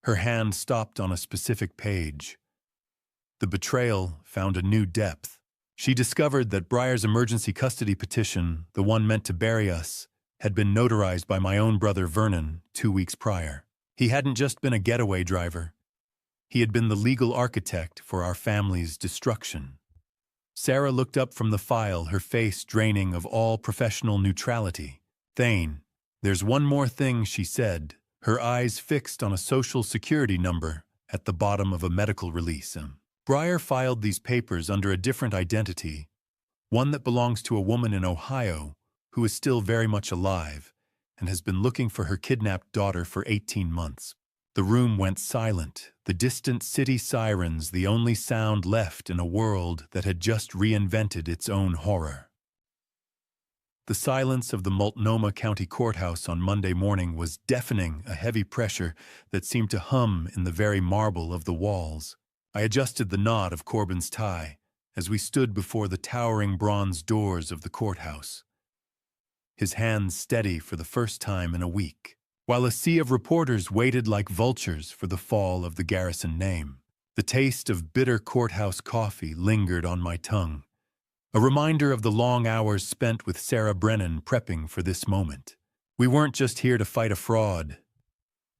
her hand stopped on a specific page. The betrayal found a new depth. She discovered that Breyer's emergency custody petition, the one meant to bury us, had been notarized by my own brother Vernon 2 weeks prior. He hadn't just been a getaway driver. He had been the legal architect for our family's destruction. Sarah looked up from the file, her face draining of all professional neutrality. "Thane, there's one more thing," she said, her eyes fixed on a social security number at the bottom of a medical release. Breyer filed these papers under a different identity, one that belongs to a woman in Ohio who is still very much alive and has been looking for her kidnapped daughter for 18 months. The room went silent, the distant city sirens the only sound left in a world that had just reinvented its own horror. The silence of the Multnomah County Courthouse on Monday morning was deafening, a heavy pressure that seemed to hum in the very marble of the walls. I adjusted the knot of Corbin's tie as we stood before the towering bronze doors of the courthouse, his hands steady for the first time in a week, while a sea of reporters waited like vultures for the fall of the Garrison name. The taste of bitter courthouse coffee lingered on my tongue, a reminder of the long hours spent with Sarah Brennan prepping for this moment. We weren't just here to fight a fraud.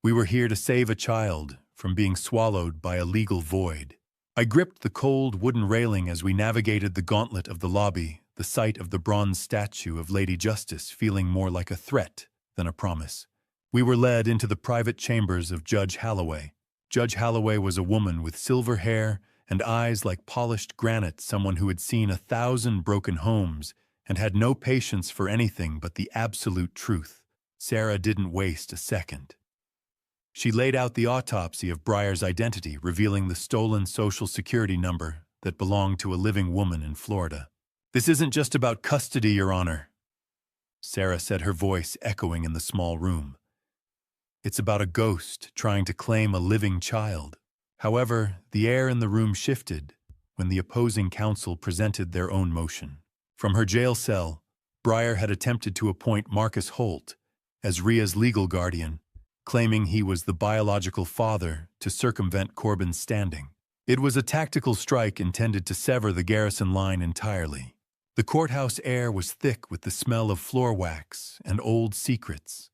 We were here to save a child from being swallowed by a legal void. I gripped the cold wooden railing as we navigated the gauntlet of the lobby, the sight of the bronze statue of Lady Justice feeling more like a threat than a promise. We were led into the private chambers of Judge Halloway. Judge Halloway was a woman with silver hair and eyes like polished granite, someone who had seen 1,000 broken homes and had no patience for anything but the absolute truth. Sarah didn't waste a second. She laid out the autopsy of Breyer's identity, revealing the stolen Social Security number that belonged to a living woman in Florida. "This isn't just about custody, Your Honor," Sarah said, her voice echoing in the small room. "It's about a ghost trying to claim a living child." However, the air in the room shifted when the opposing counsel presented their own motion. From her jail cell, Breyer had attempted to appoint Marcus Holt as Ria's legal guardian, claiming he was the biological father to circumvent Corbin's standing. It was a tactical strike intended to sever the Garrison line entirely. The courthouse air was thick with the smell of floor wax and old secrets,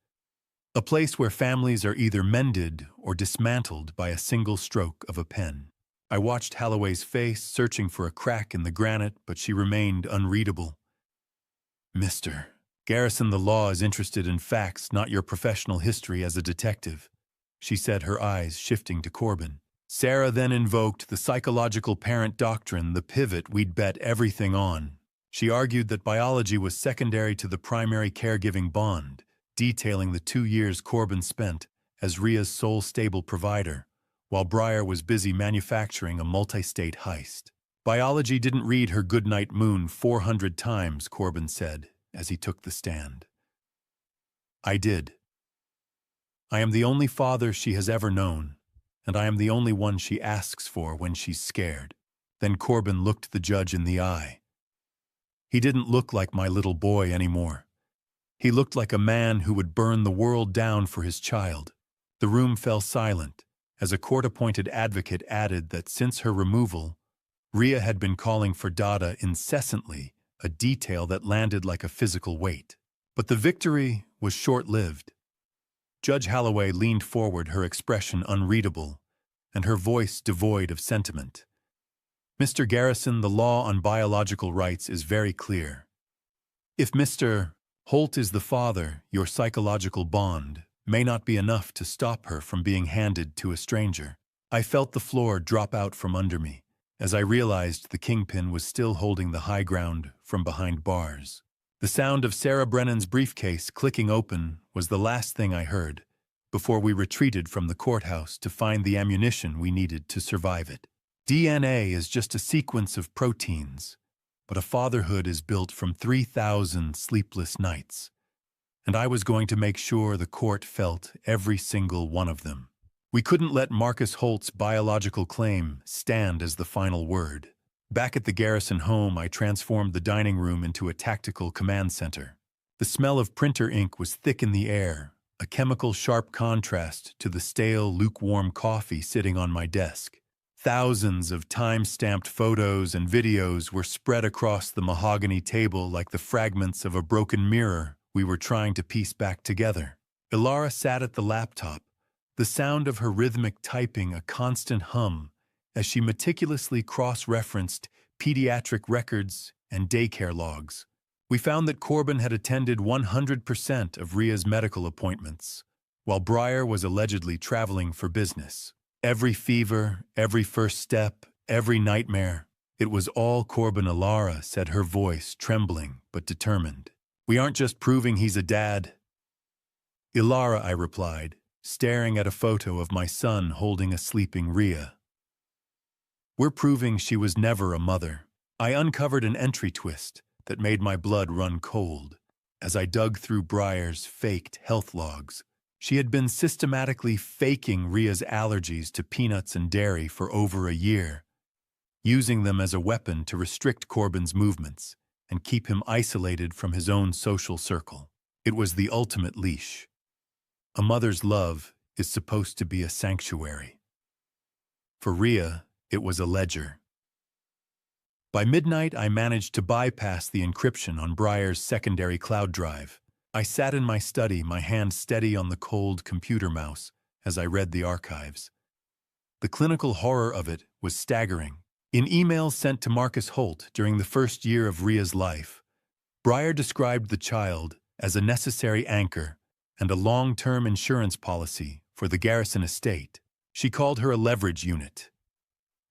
a place where families are either mended or dismantled by a single stroke of a pen. I watched Halloway's face, searching for a crack in the granite, but she remained unreadable. "Mr. Garrison, the law is interested in facts, not your professional history as a detective," she said, her eyes shifting to Corbin. Sarah then invoked the psychological parent doctrine, the pivot we'd bet everything on. She argued that biology was secondary to the primary caregiving bond, detailing the 2 years Corbin spent as Ria's sole stable provider, while Breyer was busy manufacturing a multi-state heist. "Biology didn't read her goodnight moon 400 times, Corbin said as he took the stand. "I did. I am the only father she has ever known, and I am the only one she asks for when she's scared." Then Corbin looked the judge in the eye. He didn't look like my little boy anymore. He looked like a man who would burn the world down for his child. The room fell silent, as a court-appointed advocate added that since her removal, Ria had been calling for Dada incessantly, a detail that landed like a physical weight. But the victory was short-lived. Judge Holloway leaned forward, her expression unreadable, and her voice devoid of sentiment. "Mr. Garrison, the law on biological rights is very clear. If Mr. Holt is the father, your psychological bond may not be enough to stop her from being handed to a stranger." I felt the floor drop out from under me, as I realized the kingpin was still holding the high ground from behind bars. The sound of Sarah Brennan's briefcase clicking open was the last thing I heard, before we retreated from the courthouse to find the ammunition we needed to survive it. DNA is just a sequence of proteins, but a fatherhood is built from 3,000 sleepless nights, and I was going to make sure the court felt every single one of them. We couldn't let Marcus Holt's biological claim stand as the final word. Back at the Garrison home, I transformed the dining room into a tactical command center. The smell of printer ink was thick in the air, a chemical sharp contrast to the stale, lukewarm coffee sitting on my desk. Thousands of time-stamped photos and videos were spread across the mahogany table like the fragments of a broken mirror we were trying to piece back together. Ilara sat at the laptop, the sound of her rhythmic typing a constant hum as she meticulously cross-referenced pediatric records and daycare logs. We found that Corbin had attended 100% of Ria's medical appointments, while Breyer was allegedly traveling for business. Every fever, every first step, every nightmare, it was all Corbin. Ilara said, her voice trembling but determined. "We aren't just proving he's a dad." "Ilara," I replied, staring at a photo of my son holding a sleeping Ria. "We're proving she was never a mother." I uncovered an entry twist that made my blood run cold as I dug through Breyer's faked health logs. She had been systematically faking Ria's allergies to peanuts and dairy for over a year, using them as a weapon to restrict Corbin's movements and keep him isolated from his own social circle. It was the ultimate leash. A mother's love is supposed to be a sanctuary. For Ria, it was a ledger. By midnight, I managed to bypass the encryption on Breyer's secondary cloud drive. I sat in my study, my hand steady on the cold computer mouse as I read the archives. The clinical horror of it was staggering. In emails sent to Marcus Holt during the first year of Ria's life, Breyer described the child as a necessary anchor and a long-term insurance policy for the Garrison estate. She called her a leverage unit.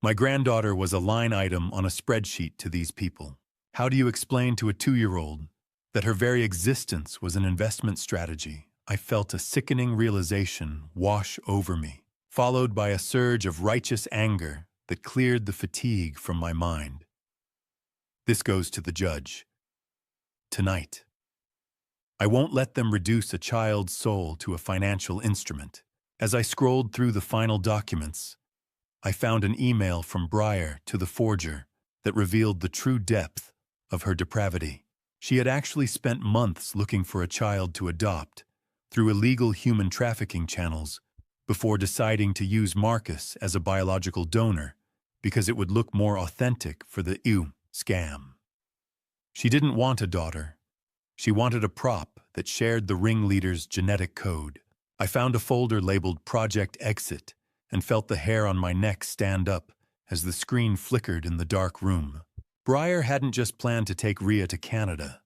My granddaughter was a line item on a spreadsheet to these people. How do you explain to a 2-year-old that her very existence was an investment strategy? I felt a sickening realization wash over me, followed by a surge of righteous anger that cleared the fatigue from my mind. This goes to the judge. Tonight. I won't let them reduce a child's soul to a financial instrument. As I scrolled through the final documents, I found an email from Breyer to the forger that revealed the true depth of her depravity. She had actually spent months looking for a child to adopt through illegal human trafficking channels before deciding to use Marcus as a biological donor because it would look more authentic for the scam. She didn't want a daughter. She wanted a prop that shared the ringleader's genetic code. I found a folder labeled Project Exit and felt the hair on my neck stand up as the screen flickered in the dark room. Breyer hadn't just planned to take Ria to Canada.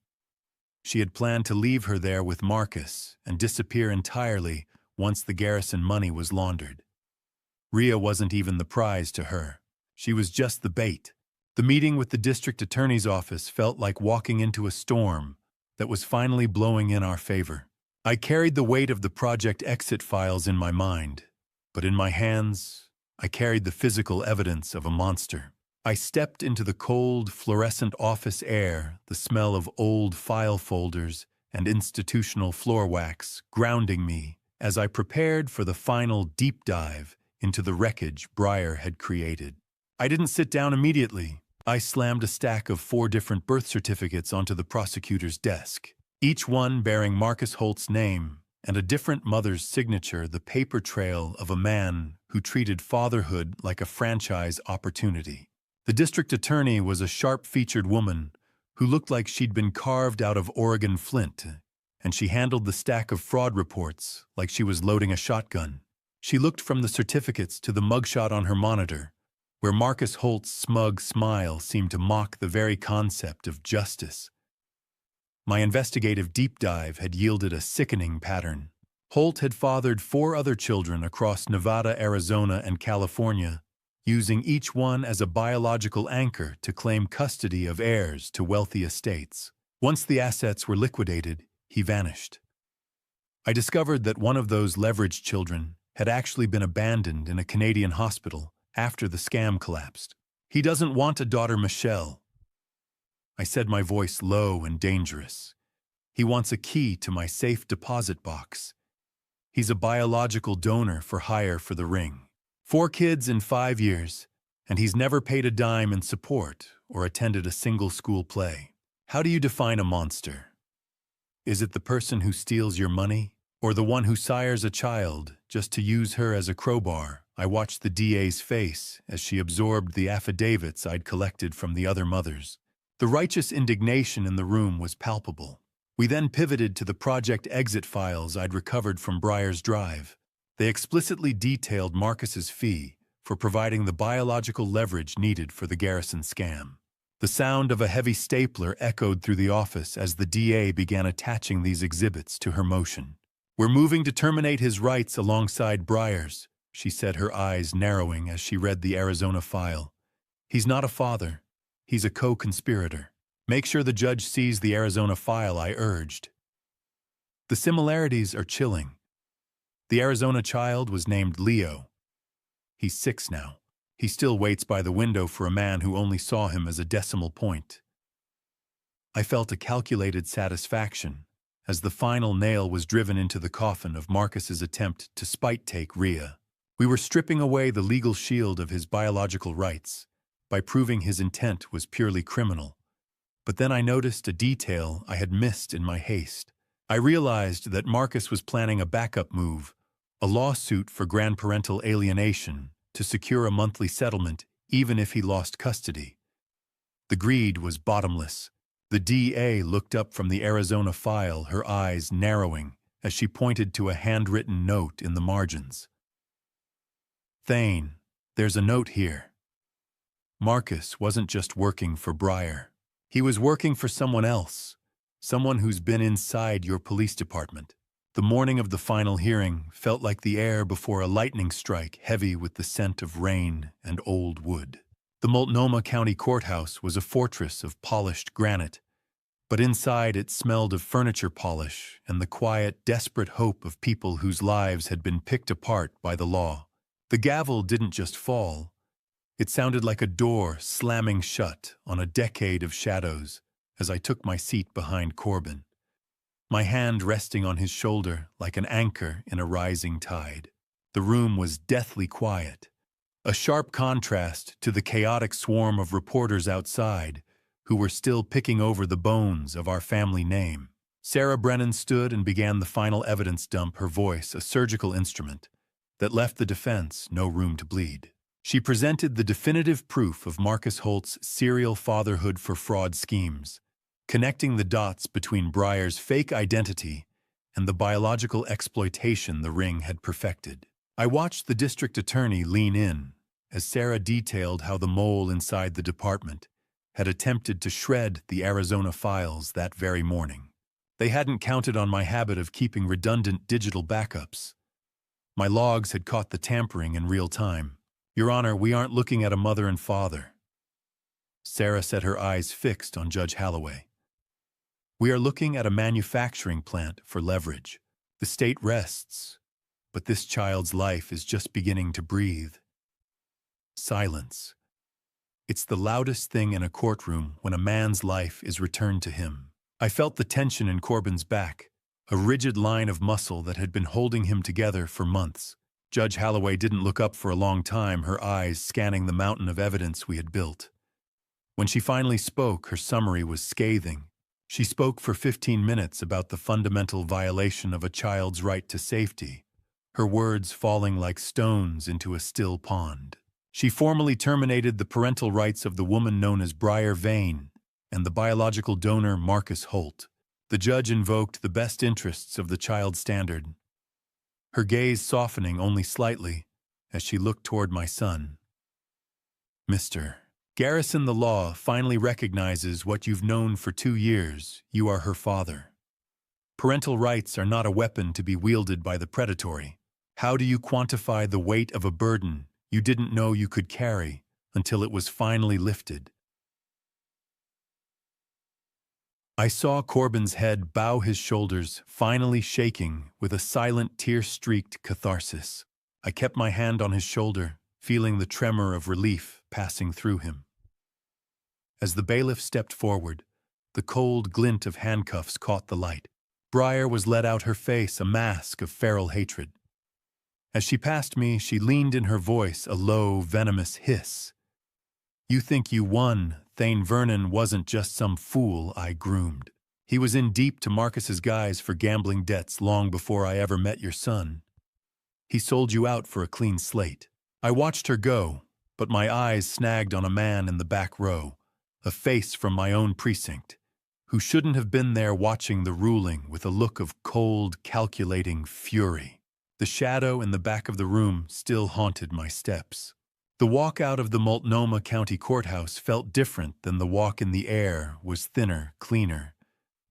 She had planned to leave her there with Marcus and disappear entirely once the Garrison money was laundered. Ria wasn't even the prize to her. She was just the bait. The meeting with the district attorney's office felt like walking into a storm that was finally blowing in our favor. I carried the weight of the Project Exit files in my mind, but in my hands, I carried the physical evidence of a monster. I stepped into the cold, fluorescent office air, the smell of old file folders and institutional floor wax grounding me as I prepared for the final deep dive into the wreckage Breyer had created. I didn't sit down immediately. I slammed a stack of 4 different birth certificates onto the prosecutor's desk, each one bearing Marcus Holt's name and a different mother's signature, the paper trail of a man who treated fatherhood like a franchise opportunity. The district attorney was a sharp-featured woman who looked like she'd been carved out of Oregon flint, and she handled the stack of fraud reports like she was loading a shotgun. She looked from the certificates to the mugshot on her monitor, where Marcus Holt's smug smile seemed to mock the very concept of justice. My investigative deep dive had yielded a sickening pattern. Holt had fathered 4 other children across Nevada, Arizona, and California, using each one as a biological anchor to claim custody of heirs to wealthy estates. Once the assets were liquidated, he vanished. I discovered that one of those leveraged children had actually been abandoned in a Canadian hospital after the scam collapsed. He doesn't want a daughter, Michelle. I said, my voice low and dangerous. He wants a key to my safe deposit box. He's a biological donor for hire for the ring. 4 kids in 5 years, and he's never paid a dime in support or attended a single school play. How do you define a monster? Is it the person who steals your money, or the one who sires a child just to use her as a crowbar? I watched the DA's face as she absorbed the affidavits I'd collected from the other mothers. The righteous indignation in the room was palpable. We then pivoted to the Project Exit files I'd recovered from Briar's Drive. They explicitly detailed Marcus's fee for providing the biological leverage needed for the Garrison scam. The sound of a heavy stapler echoed through the office as the DA began attaching these exhibits to her motion. We're moving to terminate his rights alongside Briar's, she said, her eyes narrowing as she read the Arizona file. He's not a father. He's a co-conspirator. Make sure the judge sees the Arizona file, I urged. The similarities are chilling. The Arizona child was named Leo. He's 6 now. He still waits by the window for a man who only saw him as a decimal point. I felt a calculated satisfaction as the final nail was driven into the coffin of Marcus's attempt to spite-take Rhea. We were stripping away the legal shield of his biological rights by proving his intent was purely criminal. But then I noticed a detail I had missed in my haste. I realized that Marcus was planning a backup move, a lawsuit for grandparental alienation to secure a monthly settlement even if he lost custody. The greed was bottomless. The DA looked up from the Arizona file, her eyes narrowing as she pointed to a handwritten note in the margins. Thane, there's a note here. Marcus wasn't just working for Briar. He was working for someone else, someone who's been inside your police department. The morning of the final hearing felt like the air before a lightning strike, heavy with the scent of rain and old wood. The Multnomah County Courthouse was a fortress of polished granite, but inside it smelled of furniture polish and the quiet, desperate hope of people whose lives had been picked apart by the law. The gavel didn't just fall. It sounded like a door slamming shut on a decade of shadows as I took my seat behind Corbin, my hand resting on his shoulder like an anchor in a rising tide. The room was deathly quiet, a sharp contrast to the chaotic swarm of reporters outside who were still picking over the bones of our family name. Sarah Brennan stood and began the final evidence dump, her voice a surgical instrument that left the defense no room to bleed. She presented the definitive proof of Marcus Holt's serial fatherhood for fraud schemes, connecting the dots between Briar's fake identity and the biological exploitation the ring had perfected. I watched the district attorney lean in as Sarah detailed how the mole inside the department had attempted to shred the Arizona files that very morning. They hadn't counted on my habit of keeping redundant digital backups. My logs had caught the tampering in real time. Your Honor, we aren't looking at a mother and father. Sarah set her eyes fixed on Judge Holloway. We are looking at a manufacturing plant for leverage. The state rests, but this child's life is just beginning to breathe. Silence. It's the loudest thing in a courtroom when a man's life is returned to him. I felt the tension in Corbin's back, a rigid line of muscle that had been holding him together for months. Judge Holloway didn't look up for a long time, her eyes scanning the mountain of evidence we had built. When she finally spoke, her summary was scathing. She spoke for 15 minutes about the fundamental violation of a child's right to safety, her words falling like stones into a still pond. She formally terminated the parental rights of the woman known as Briar Vane and the biological donor Marcus Holt. The judge invoked the best interests of the child standard, her gaze softening only slightly as she looked toward my son. Mr. Garrison, the law finally recognizes what you've known for 2 years. You are her father. Parental rights are not a weapon to be wielded by the predatory. How do you quantify the weight of a burden you didn't know you could carry until it was finally lifted? I saw Corbin's head bow, his shoulders finally shaking with a silent tear-streaked catharsis. I kept my hand on his shoulder, feeling the tremor of relief passing through him. As the bailiff stepped forward, the cold glint of handcuffs caught the light. Briar was let out, her face a mask of feral hatred. As she passed me, she leaned in, her voice a low, venomous hiss. You think you won. Thane Vernon wasn't just some fool I groomed. He was in deep to Marcus's guise for gambling debts long before I ever met your son. He sold you out for a clean slate. I watched her go, but my eyes snagged on a man in the back row, a face from my own precinct, who shouldn't have been there, watching the ruling with a look of cold, calculating fury. The shadow in the back of the room still haunted my steps. The walk out of the Multnomah County Courthouse felt different than the walk in the air, was thinner, cleaner,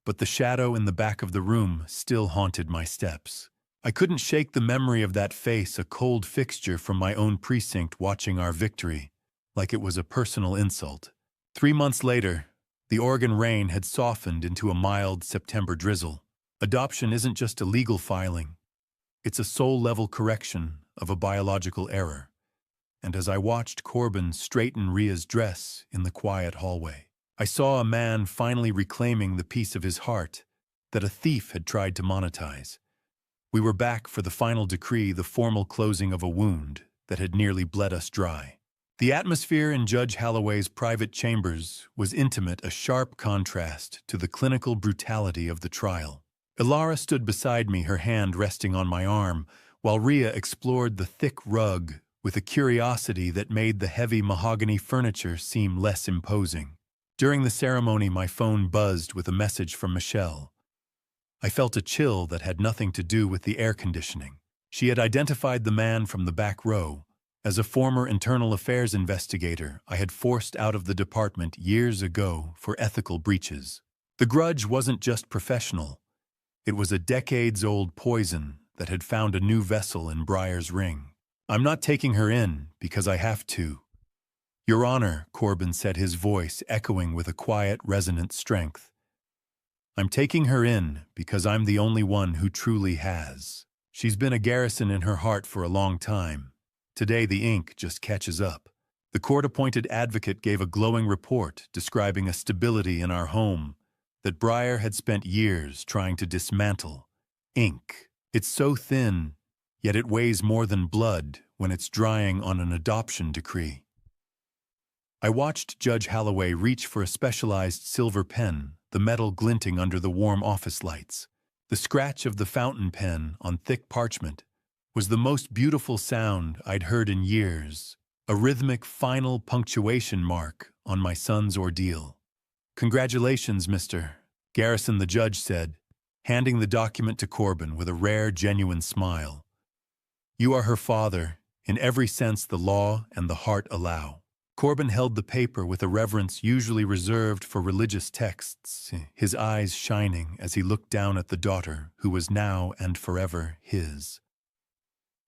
but the shadow in the back of the room still haunted my steps. I couldn't shake the memory of that face, a cold fixture from my own precinct, watching our victory, like it was a personal insult. 3 months later, the Oregon rain had softened into a mild September drizzle. Adoption isn't just a legal filing. It's a soul-level correction of a biological error. And as I watched Corbin straighten Ria's dress in the quiet hallway, I saw a man finally reclaiming the piece of his heart that a thief had tried to monetize. We were back for the final decree, the formal closing of a wound that had nearly bled us dry. The atmosphere in Judge Holloway's private chambers was intimate, a sharp contrast to the clinical brutality of the trial. Ilara stood beside me, her hand resting on my arm, while Ria explored the thick rug with a curiosity that made the heavy mahogany furniture seem less imposing. During the ceremony, my phone buzzed with a message from Michelle. I felt a chill that had nothing to do with the air conditioning. She had identified the man from the back row as a former internal affairs investigator I had forced out of the department years ago for ethical breaches. The grudge wasn't just professional. It was a decades-old poison that had found a new vessel in Briar's ring. I'm not taking her in because I have to. Your Honor, Corbin said, his voice echoing with a quiet, resonant strength. I'm taking her in because I'm the only one who truly has. She's been a garrison in her heart for a long time. Today the ink just catches up. The court-appointed advocate gave a glowing report describing a stability in our home that Briar had spent years trying to dismantle. Ink. It's so thin, yet it weighs more than blood when it's drying on an adoption decree. I watched Judge Holloway reach for a specialized silver pen, the metal glinting under the warm office lights. The scratch of the fountain pen on thick parchment was the most beautiful sound I'd heard in years, a rhythmic final punctuation mark on my son's ordeal. Congratulations, Mr. Garrison, the judge said, handing the document to Corbin with a rare, genuine smile. You are her father, in every sense the law and the heart allow. Corbin held the paper with a reverence usually reserved for religious texts, his eyes shining as he looked down at the daughter who was now and forever his.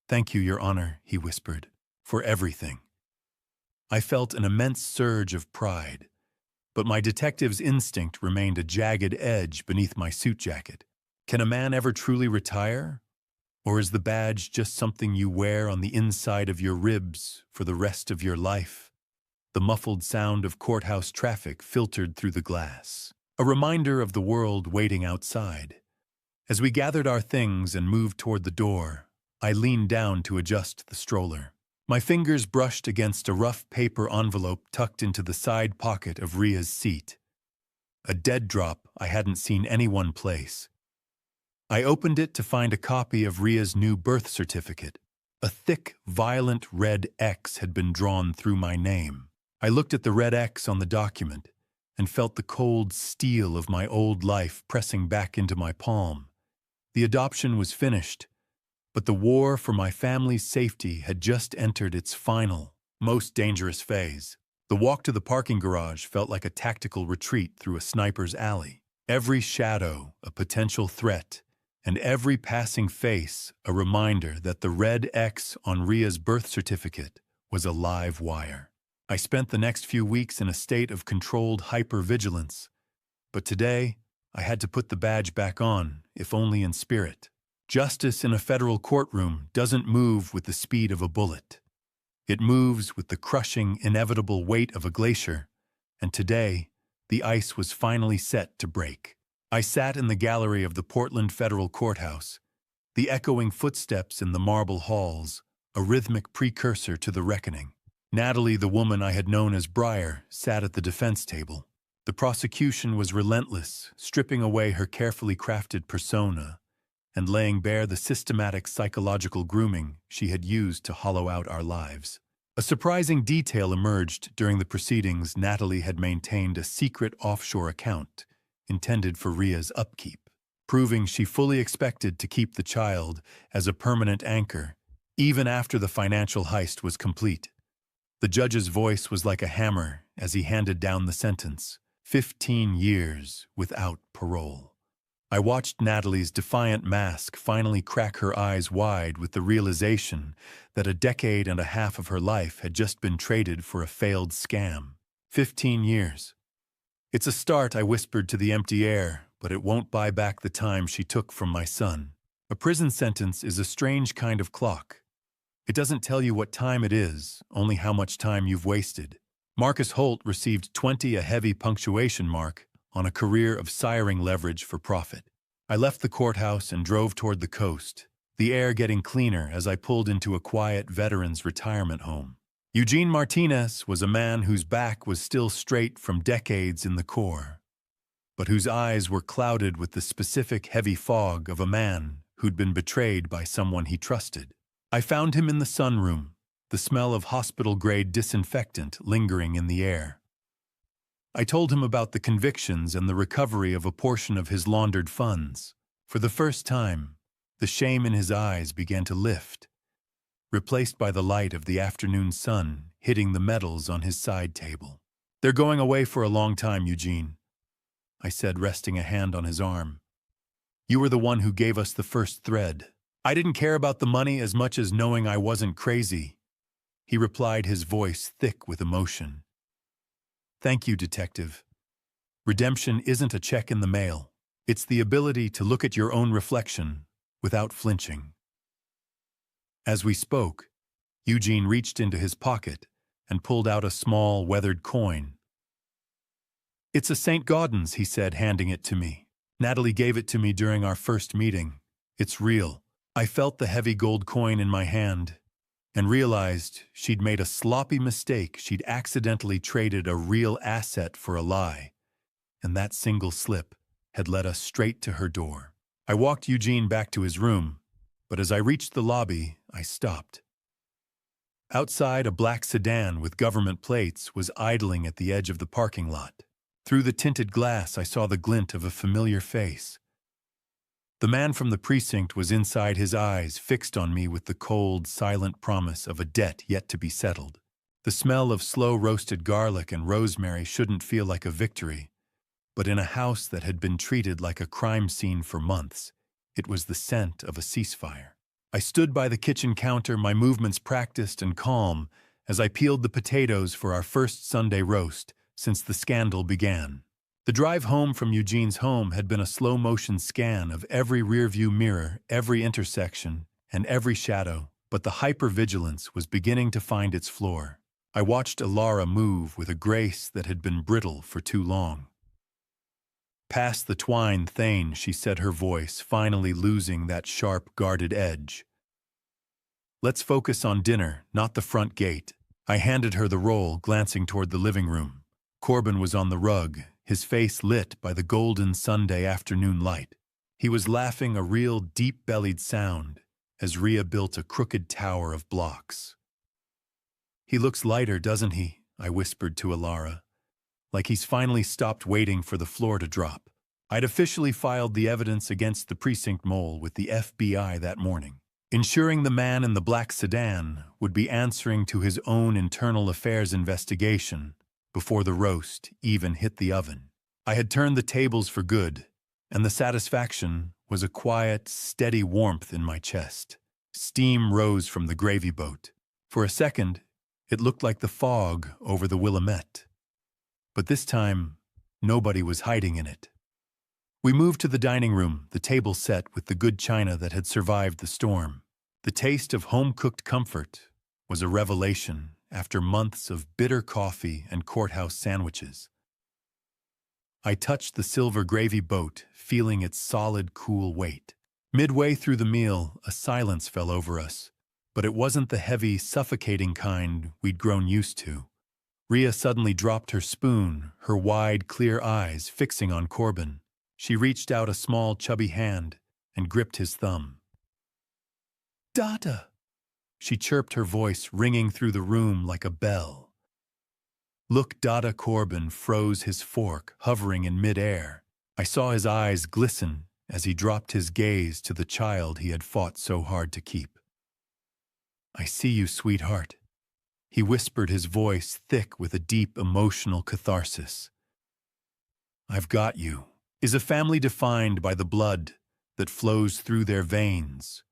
Thank you, Your Honor, he whispered, for everything. I felt an immense surge of pride, but my detective's instinct remained a jagged edge beneath my suit jacket. Can a man ever truly retire? Or is the badge just something you wear on the inside of your ribs for the rest of your life? The muffled sound of courthouse traffic filtered through the glass, a reminder of the world waiting outside. As we gathered our things and moved toward the door, I leaned down to adjust the stroller. My fingers brushed against a rough paper envelope tucked into the side pocket of Ria's seat. A dead drop I hadn't seen anyone place. I opened it to find a copy of Ria's new birth certificate. A thick, violent red X had been drawn through my name. I looked at the red X on the document and felt the cold steel of my old life pressing back into my palm. The adoption was finished, but the war for my family's safety had just entered its final, most dangerous phase. The walk to the parking garage felt like a tactical retreat through a sniper's alley. Every shadow a potential threat, and every passing face a reminder that the red X on Ria's birth certificate was a live wire. I spent the next few weeks in a state of controlled hypervigilance, but today I had to put the badge back on, if only in spirit. Justice in a federal courtroom doesn't move with the speed of a bullet. It moves with the crushing, inevitable weight of a glacier, and today, the ice was finally set to break. I sat in the gallery of the Portland Federal Courthouse, the echoing footsteps in the marble halls, a rhythmic precursor to the reckoning. Natalie, the woman I had known as Briar, sat at the defense table. The prosecution was relentless, stripping away her carefully crafted persona and laying bare the systematic psychological grooming she had used to hollow out our lives. A surprising detail emerged during the proceedings. Natalie had maintained a secret offshore account intended for Ria's upkeep, proving she fully expected to keep the child as a permanent anchor, even after the financial heist was complete. The judge's voice was like a hammer as he handed down the sentence: 15 years without parole. I watched Natalie's defiant mask finally crack her eyes wide with the realization that a decade and a half of her life had just been traded for a failed scam. 15 years. It's a start, I whispered to the empty air, but it won't buy back the time she took from my son. A prison sentence is a strange kind of clock. It doesn't tell you what time it is, only how much time you've wasted. Marcus Holt received 20, a heavy punctuation mark, on a career of siring leverage for profit. I left the courthouse and drove toward the coast, the air getting cleaner as I pulled into a quiet veterans' retirement home. Eugene Martinez was a man whose back was still straight from decades in the Corps, but whose eyes were clouded with the specific heavy fog of a man who'd been betrayed by someone he trusted. I found him in the sunroom, the smell of hospital-grade disinfectant lingering in the air. I told him about the convictions and the recovery of a portion of his laundered funds. For the first time, the shame in his eyes began to lift, replaced by the light of the afternoon sun hitting the medals on his side table. "They're going away for a long time, Eugene," I said, resting a hand on his arm. "You were the one who gave us the first thread." "I didn't care about the money as much as knowing I wasn't crazy," he replied, his voice thick with emotion. "Thank you, Detective. Redemption isn't a check in the mail. It's the ability to look at your own reflection without flinching." As we spoke, Eugene reached into his pocket and pulled out a small, weathered coin. "It's a St. Gaudens," he said, handing it to me. "Natalie gave it to me during our first meeting. It's real." I felt the heavy gold coin in my hand and realized she'd made a sloppy mistake. She'd accidentally traded a real asset for a lie, and that single slip had led us straight to her door. I walked Eugene back to his room, but as I reached the lobby, I stopped. Outside, a black sedan with government plates was idling at the edge of the parking lot. Through the tinted glass, I saw the glint of a familiar face. The man from the precinct was inside, his eyes fixed on me with the cold, silent promise of a debt yet to be settled. The smell of slow-roasted garlic and rosemary shouldn't feel like a victory, but in a house that had been treated like a crime scene for months, it was the scent of a ceasefire. I stood by the kitchen counter, my movements practiced and calm, as I peeled the potatoes for our first Sunday roast since the scandal began. The drive home from Eugene's home had been a slow-motion scan of every rearview mirror, every intersection, and every shadow, but the hypervigilance was beginning to find its floor. I watched Alara move with a grace that had been brittle for too long. "Past the twine, Thane," she said, her voice finally losing that sharp, guarded edge. Let's focus on dinner, not the front gate. I handed her the roll, glancing toward the living room. Corbin was on the rug, his face lit by the golden Sunday afternoon light. He was laughing a real deep-bellied sound as Rhea built a crooked tower of blocks. "He looks lighter, doesn't he?" I whispered to Alara. "Like he's finally stopped waiting for the floor to drop." I'd officially filed the evidence against the precinct mole with the FBI that morning, ensuring the man in the black sedan would be answering to his own internal affairs investigation before the roast even hit the oven. I had turned the tables for good, and the satisfaction was a quiet, steady warmth in my chest. Steam rose from the gravy boat. For a second, it looked like the fog over the Willamette. But this time, nobody was hiding in it. We moved to the dining room, the table set with the good china that had survived the storm. The taste of home-cooked comfort was a revelation after months of bitter coffee and courthouse sandwiches. I touched the silver gravy boat, feeling its solid, cool weight. Midway through the meal, a silence fell over us, but it wasn't the heavy, suffocating kind we'd grown used to. Rhea suddenly dropped her spoon, her wide, clear eyes fixing on Corbin. She reached out a small, chubby hand and gripped his thumb. "Dada!" She chirped, her voice ringing through the room like a bell. Look, Dada. Corbin froze his fork, hovering in midair. I saw his eyes glisten as he dropped his gaze to the child he had fought so hard to keep. "I see you, sweetheart," he whispered, his voice thick with a deep emotional catharsis. "I've got you." Is a family defined by the blood that flows through their veins,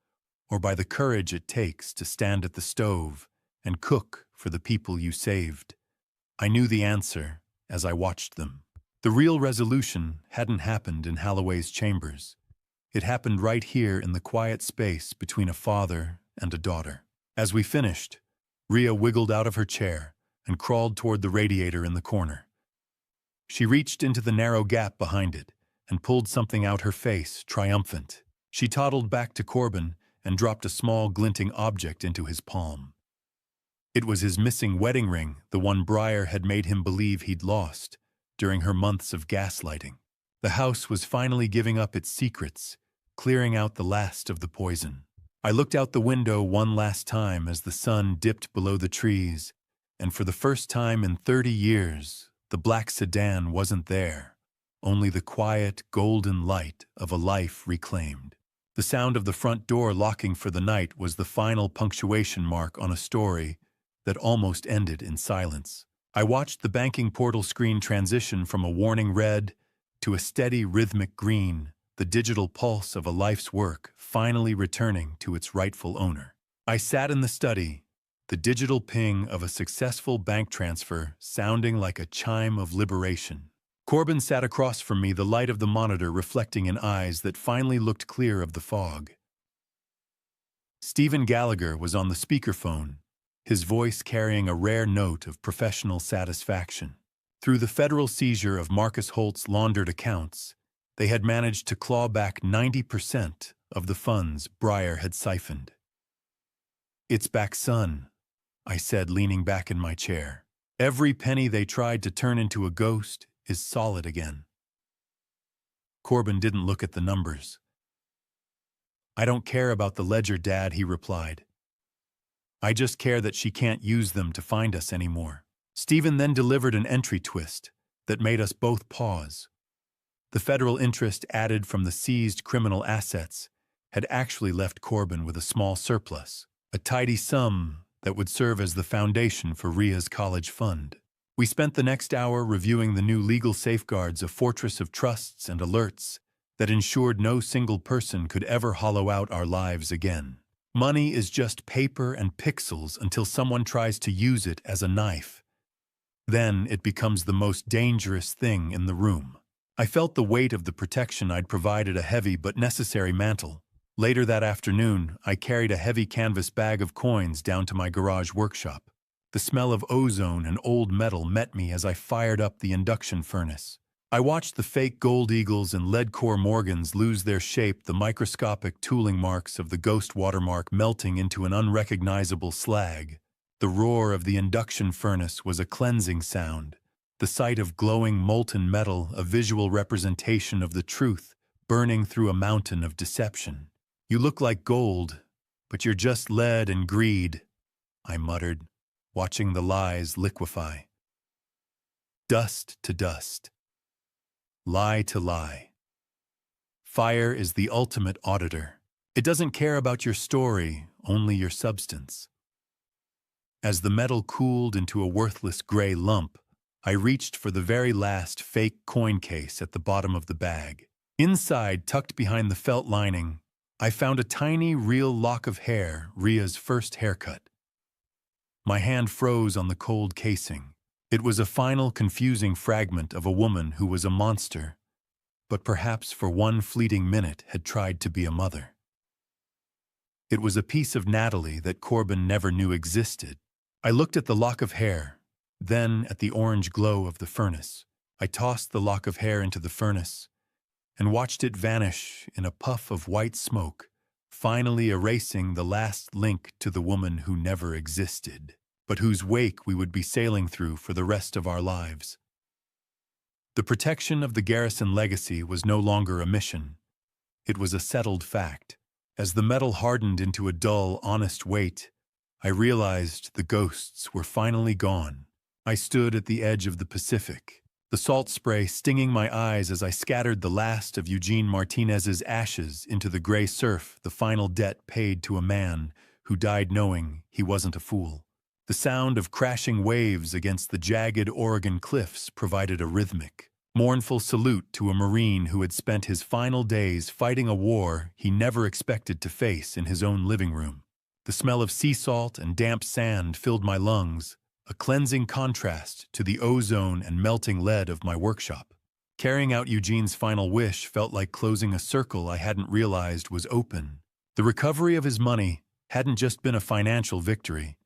or by the courage it takes to stand at the stove and cook for the people you saved? I knew the answer as I watched them. The real resolution hadn't happened in Holloway's chambers. It happened right here in the quiet space between a father and a daughter. As we finished, Rhea wiggled out of her chair and crawled toward the radiator in the corner. She reached into the narrow gap behind it and pulled something out, her face triumphant. She toddled back to Corbin and dropped a small, glinting object into his palm. It was his missing wedding ring, the one Briar had made him believe he'd lost during her months of gaslighting. The house was finally giving up its secrets, clearing out the last of the poison. I looked out the window one last time as the sun dipped below the trees, and for the first time in 30 years, the black sedan wasn't there. Only the quiet, golden light of a life reclaimed. The sound of the front door locking for the night was the final punctuation mark on a story that almost ended in silence. I watched the banking portal screen transition from a warning red to a steady, rhythmic green, the digital pulse of a life's work finally returning to its rightful owner. I sat in the study, the digital ping of a successful bank transfer sounding like a chime of liberation. Corbin sat across from me, the light of the monitor reflecting in eyes that finally looked clear of the fog. Stephen Gallagher was on the speakerphone, his voice carrying a rare note of professional satisfaction. Through the federal seizure of Marcus Holt's laundered accounts, they had managed to claw back 90% of the funds Briar had siphoned. "It's back, son," I said, leaning back in my chair. "Every penny they tried to turn into a ghost is solid again." Corbin didn't look at the numbers. "I don't care about the ledger, Dad," he replied. "I just care that she can't use them to find us anymore." Stephen then delivered an entry twist that made us both pause. The federal interest added from the seized criminal assets had actually left Corbin with a small surplus, a tidy sum that would serve as the foundation for Rhea's college fund. We spent the next hour reviewing the new legal safeguards, a fortress of trusts and alerts that ensured no single person could ever hollow out our lives again. Money is just paper and pixels until someone tries to use it as a knife. Then it becomes the most dangerous thing in the room. I felt the weight of the protection I'd provided, a heavy but necessary mantle. Later that afternoon, I carried a heavy canvas bag of coins down to my garage workshop. The smell of ozone and old metal met me as I fired up the induction furnace. I watched the fake gold eagles and lead-core Morgans lose their shape, the microscopic tooling marks of the ghost watermark melting into an unrecognizable slag. The roar of the induction furnace was a cleansing sound, the sight of glowing molten metal a visual representation of the truth burning through a mountain of deception. "You look like gold, but you're just lead and greed," I muttered, watching the lies liquefy. Dust to dust. Lie to lie. Fire is the ultimate auditor. It doesn't care about your story, only your substance. As the metal cooled into a worthless gray lump, I reached for the very last fake coin case at the bottom of the bag. Inside, tucked behind the felt lining, I found a tiny, real lock of hair, Ria's first haircut. My hand froze on the cold casing. It was a final, confusing fragment of a woman who was a monster, but perhaps for one fleeting minute had tried to be a mother. It was a piece of Natalie that Corbin never knew existed. I looked at the lock of hair, then at the orange glow of the furnace. I tossed the lock of hair into the furnace and watched it vanish in a puff of white smoke, finally erasing the last link to the woman who never existed, but whose wake we would be sailing through for the rest of our lives. The protection of the Garrison legacy was no longer a mission. It was a settled fact. As the metal hardened into a dull, honest weight, I realized the ghosts were finally gone. I stood at the edge of the Pacific, the salt spray stinging my eyes as I scattered the last of Eugene Martinez's ashes into the gray surf, the final debt paid to a man who died knowing he wasn't a fool. The sound of crashing waves against the jagged Oregon cliffs provided a rhythmic, mournful salute to a Marine who had spent his final days fighting a war he never expected to face in his own living room. The smell of sea salt and damp sand filled my lungs, a cleansing contrast to the ozone and melting lead of my workshop. Carrying out Eugene's final wish felt like closing a circle I hadn't realized was open. The recovery of his money hadn't just been a financial victory.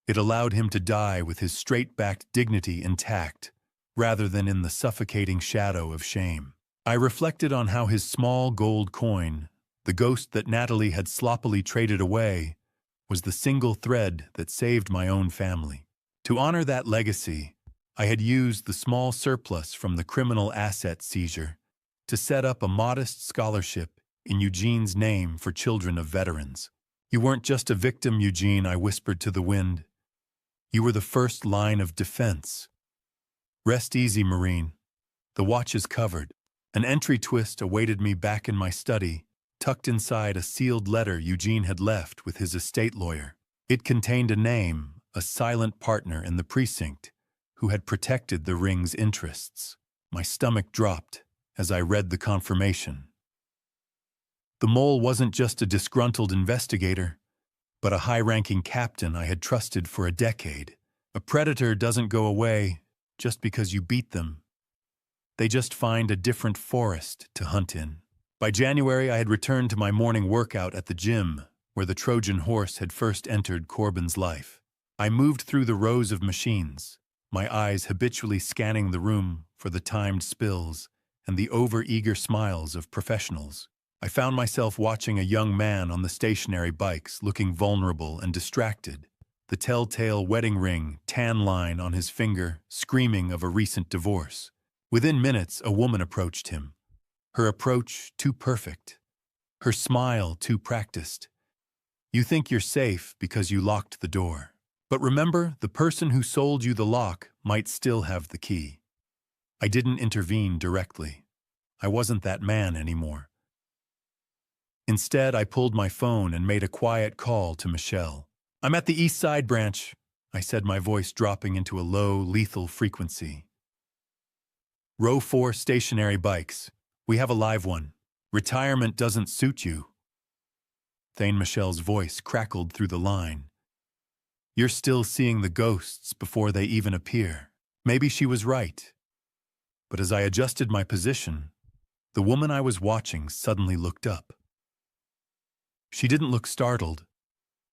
It allowed him to die with his straight-backed dignity intact, rather than in the suffocating shadow of shame. I reflected on how his small gold coin, the ghost that Natalie had sloppily traded away, was the single thread that saved my own family. To honor that legacy, I had used the small surplus from the criminal asset seizure to set up a modest scholarship in Eugene's name for children of veterans. "You weren't just a victim, Eugene," I whispered to the wind. "You were the first line of defense. Rest easy, Marine. The watch is covered." An entry twist awaited me back in my study, tucked inside a sealed letter Eugene had left with his estate lawyer. It contained a name, a silent partner in the precinct, who had protected the ring's interests. My stomach dropped as I read the confirmation. The mole wasn't just a disgruntled investigator, but a high-ranking captain I had trusted for a decade. A predator doesn't go away just because you beat them. They just find a different forest to hunt in. By January, I had returned to my morning workout at the gym, where the Trojan horse had first entered Corbin's life. I moved through the rows of machines, my eyes habitually scanning the room for the timed spills and the over-eager smiles of professionals. I found myself watching a young man on the stationary bikes, looking vulnerable and distracted, the telltale wedding ring, tan line on his finger, screaming of a recent divorce. Within minutes, a woman approached him. Her approach too perfect. Her smile too practiced. You think you're safe because you locked the door. But remember, the person who sold you the lock might still have the key. I didn't intervene directly. I wasn't that man anymore. Instead, I pulled my phone and made a quiet call to Michelle. "I'm at the East Side branch," I said, my voice dropping into a low, lethal frequency. "Row 4 stationary bikes. We have a live one. Retirement doesn't suit you." Thane Michelle's voice crackled through the line. "You're still seeing the ghosts before they even appear." Maybe she was right. But as I adjusted my position, the woman I was watching suddenly looked up. She didn't look startled.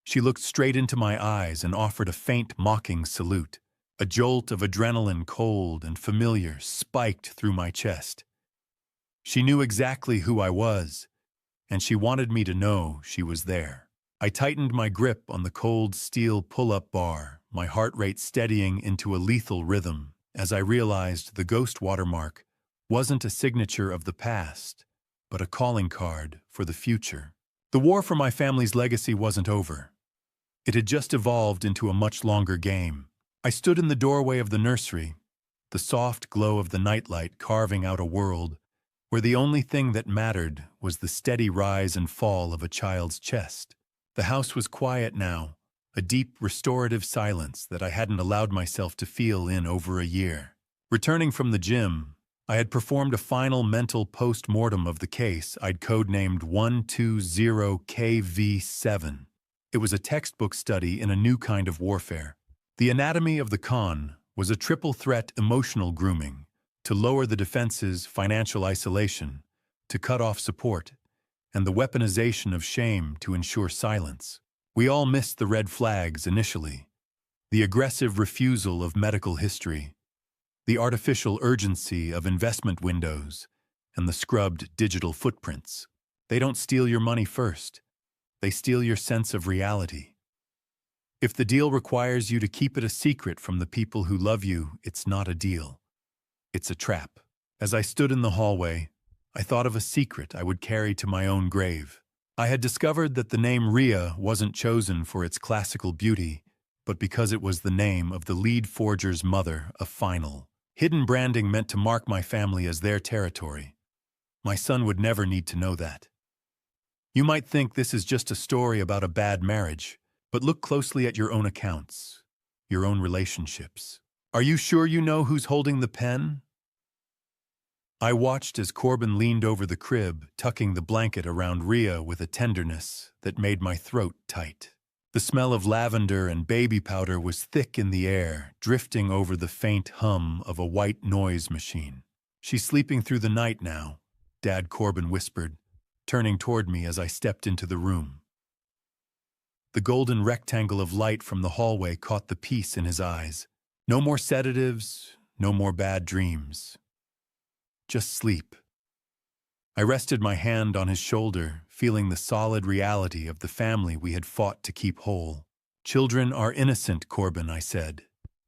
She looked straight into my eyes and offered a faint, mocking salute. A jolt of adrenaline, cold and familiar, spiked through my chest. She knew exactly who I was, and she wanted me to know she was there. I tightened my grip on the cold steel pull-up bar, my heart rate steadying into a lethal rhythm as I realized the ghost watermark wasn't a signature of the past, but a calling card for the future. The war for my family's legacy wasn't over. It had just evolved into a much longer game. I stood in the doorway of the nursery, the soft glow of the nightlight carving out a world where the only thing that mattered was the steady rise and fall of a child's chest. The house was quiet now, a deep restorative silence that I hadn't allowed myself to feel in over a year. Returning from the gym, I had performed a final mental post-mortem of the case I'd codenamed 120KV7. It was a textbook study in a new kind of warfare. The anatomy of the con was a triple-threat emotional grooming, to lower the defense's financial isolation, to cut off support, and the weaponization of shame to ensure silence. We all missed the red flags initially. The aggressive refusal of medical history, the artificial urgency of investment windows, and the scrubbed digital footprints. They don't steal your money first. They steal your sense of reality. If the deal requires you to keep it a secret from the people who love you, it's not a deal. It's a trap. As I stood in the hallway, I thought of a secret I would carry to my own grave. I had discovered that the name Rhea wasn't chosen for its classical beauty, but because it was the name of the lead forger's mother, a final. Hidden branding meant to mark my family as their territory. My son would never need to know that. You might think this is just a story about a bad marriage, but look closely at your own accounts, your own relationships. Are you sure you know who's holding the pen? I watched as Corbin leaned over the crib, tucking the blanket around Rhea with a tenderness that made my throat tight. The smell of lavender and baby powder was thick in the air, drifting over the faint hum of a white noise machine. She's sleeping through the night now, Dad Corbin whispered, turning toward me as I stepped into the room. The golden rectangle of light from the hallway caught the peace in his eyes. No more sedatives, no more bad dreams. Just sleep. I rested my hand on his shoulder, feeling the solid reality of the family we had fought to keep whole. Children are innocent, Corbin, I said,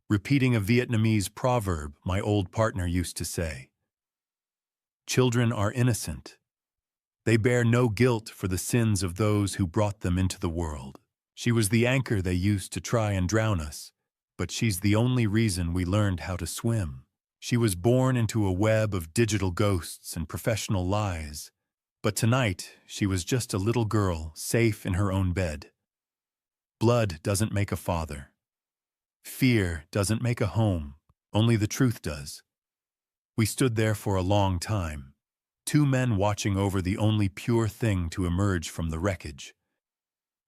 repeating a Vietnamese proverb my old partner used to say. Children are innocent. They bear no guilt for the sins of those who brought them into the world. She was the anchor they used to try and drown us, but she's the only reason we learned how to swim. She was born into a web of digital ghosts and professional lies, but tonight she was just a little girl safe in her own bed. Blood doesn't make a father. Fear doesn't make a home, only the truth does. We stood there for a long time, two men watching over the only pure thing to emerge from the wreckage.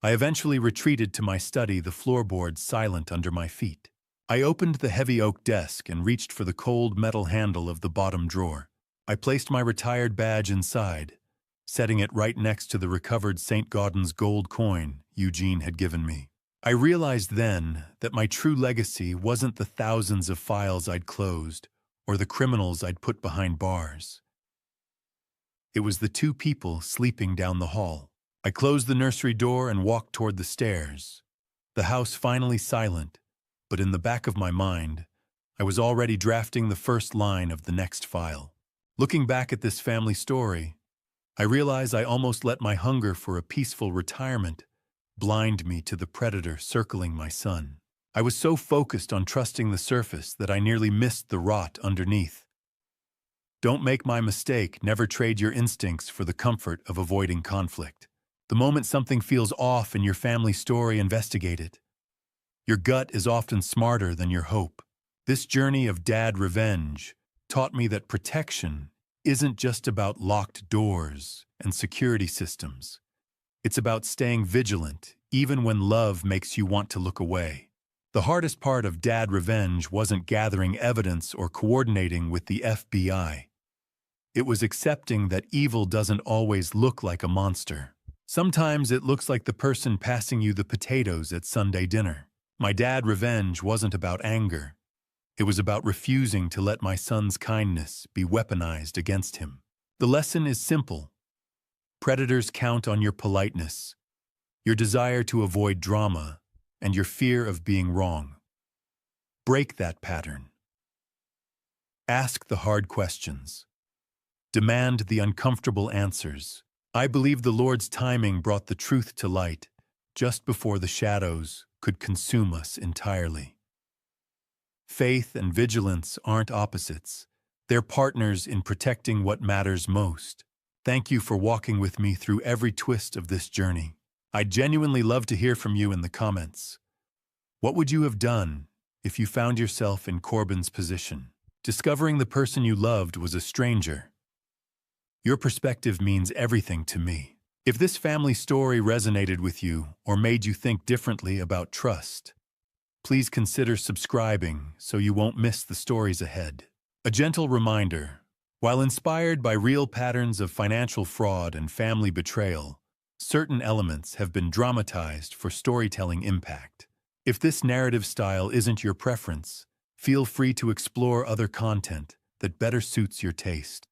I eventually retreated to my study, the floorboards silent under my feet. I opened the heavy oak desk and reached for the cold metal handle of the bottom drawer. I placed my retired badge inside, setting it right next to the recovered St. Gaudens gold coin Eugene had given me. I realized then that my true legacy wasn't the thousands of files I'd closed or the criminals I'd put behind bars. It was the two people sleeping down the hall. I closed the nursery door and walked toward the stairs. The house finally silent, but in the back of my mind, I was already drafting the first line of the next file. Looking back at this family story, I realize I almost let my hunger for a peaceful retirement blind me to the predator circling my son. I was so focused on trusting the surface that I nearly missed the rot underneath. Don't make my mistake. Never trade your instincts for the comfort of avoiding conflict. The moment something feels off in your family story, investigate it. Your gut is often smarter than your hope. This journey of dad revenge taught me that protection isn't just about locked doors and security systems. It's about staying vigilant, even when love makes you want to look away. The hardest part of dad revenge wasn't gathering evidence or coordinating with the FBI. It was accepting that evil doesn't always look like a monster. Sometimes it looks like the person passing you the potatoes at Sunday dinner. My dad revenge wasn't about anger. It was about refusing to let my son's kindness be weaponized against him. The lesson is simple. Predators count on your politeness, your desire to avoid drama, and your fear of being wrong. Break that pattern. Ask the hard questions. Demand the uncomfortable answers. I believe the Lord's timing brought the truth to light just before the shadows could consume us entirely. Faith and vigilance aren't opposites. They're partners in protecting what matters most. Thank you for walking with me through every twist of this journey. I'd genuinely love to hear from you in the comments. What would you have done if you found yourself in Corbin's position? Discovering the person you loved was a stranger. Your perspective means everything to me. If this family story resonated with you or made you think differently about trust, please consider subscribing so you won't miss the stories ahead. A gentle reminder, while inspired by real patterns of financial fraud and family betrayal, certain elements have been dramatized for storytelling impact. If this narrative style isn't your preference, feel free to explore other content that better suits your taste.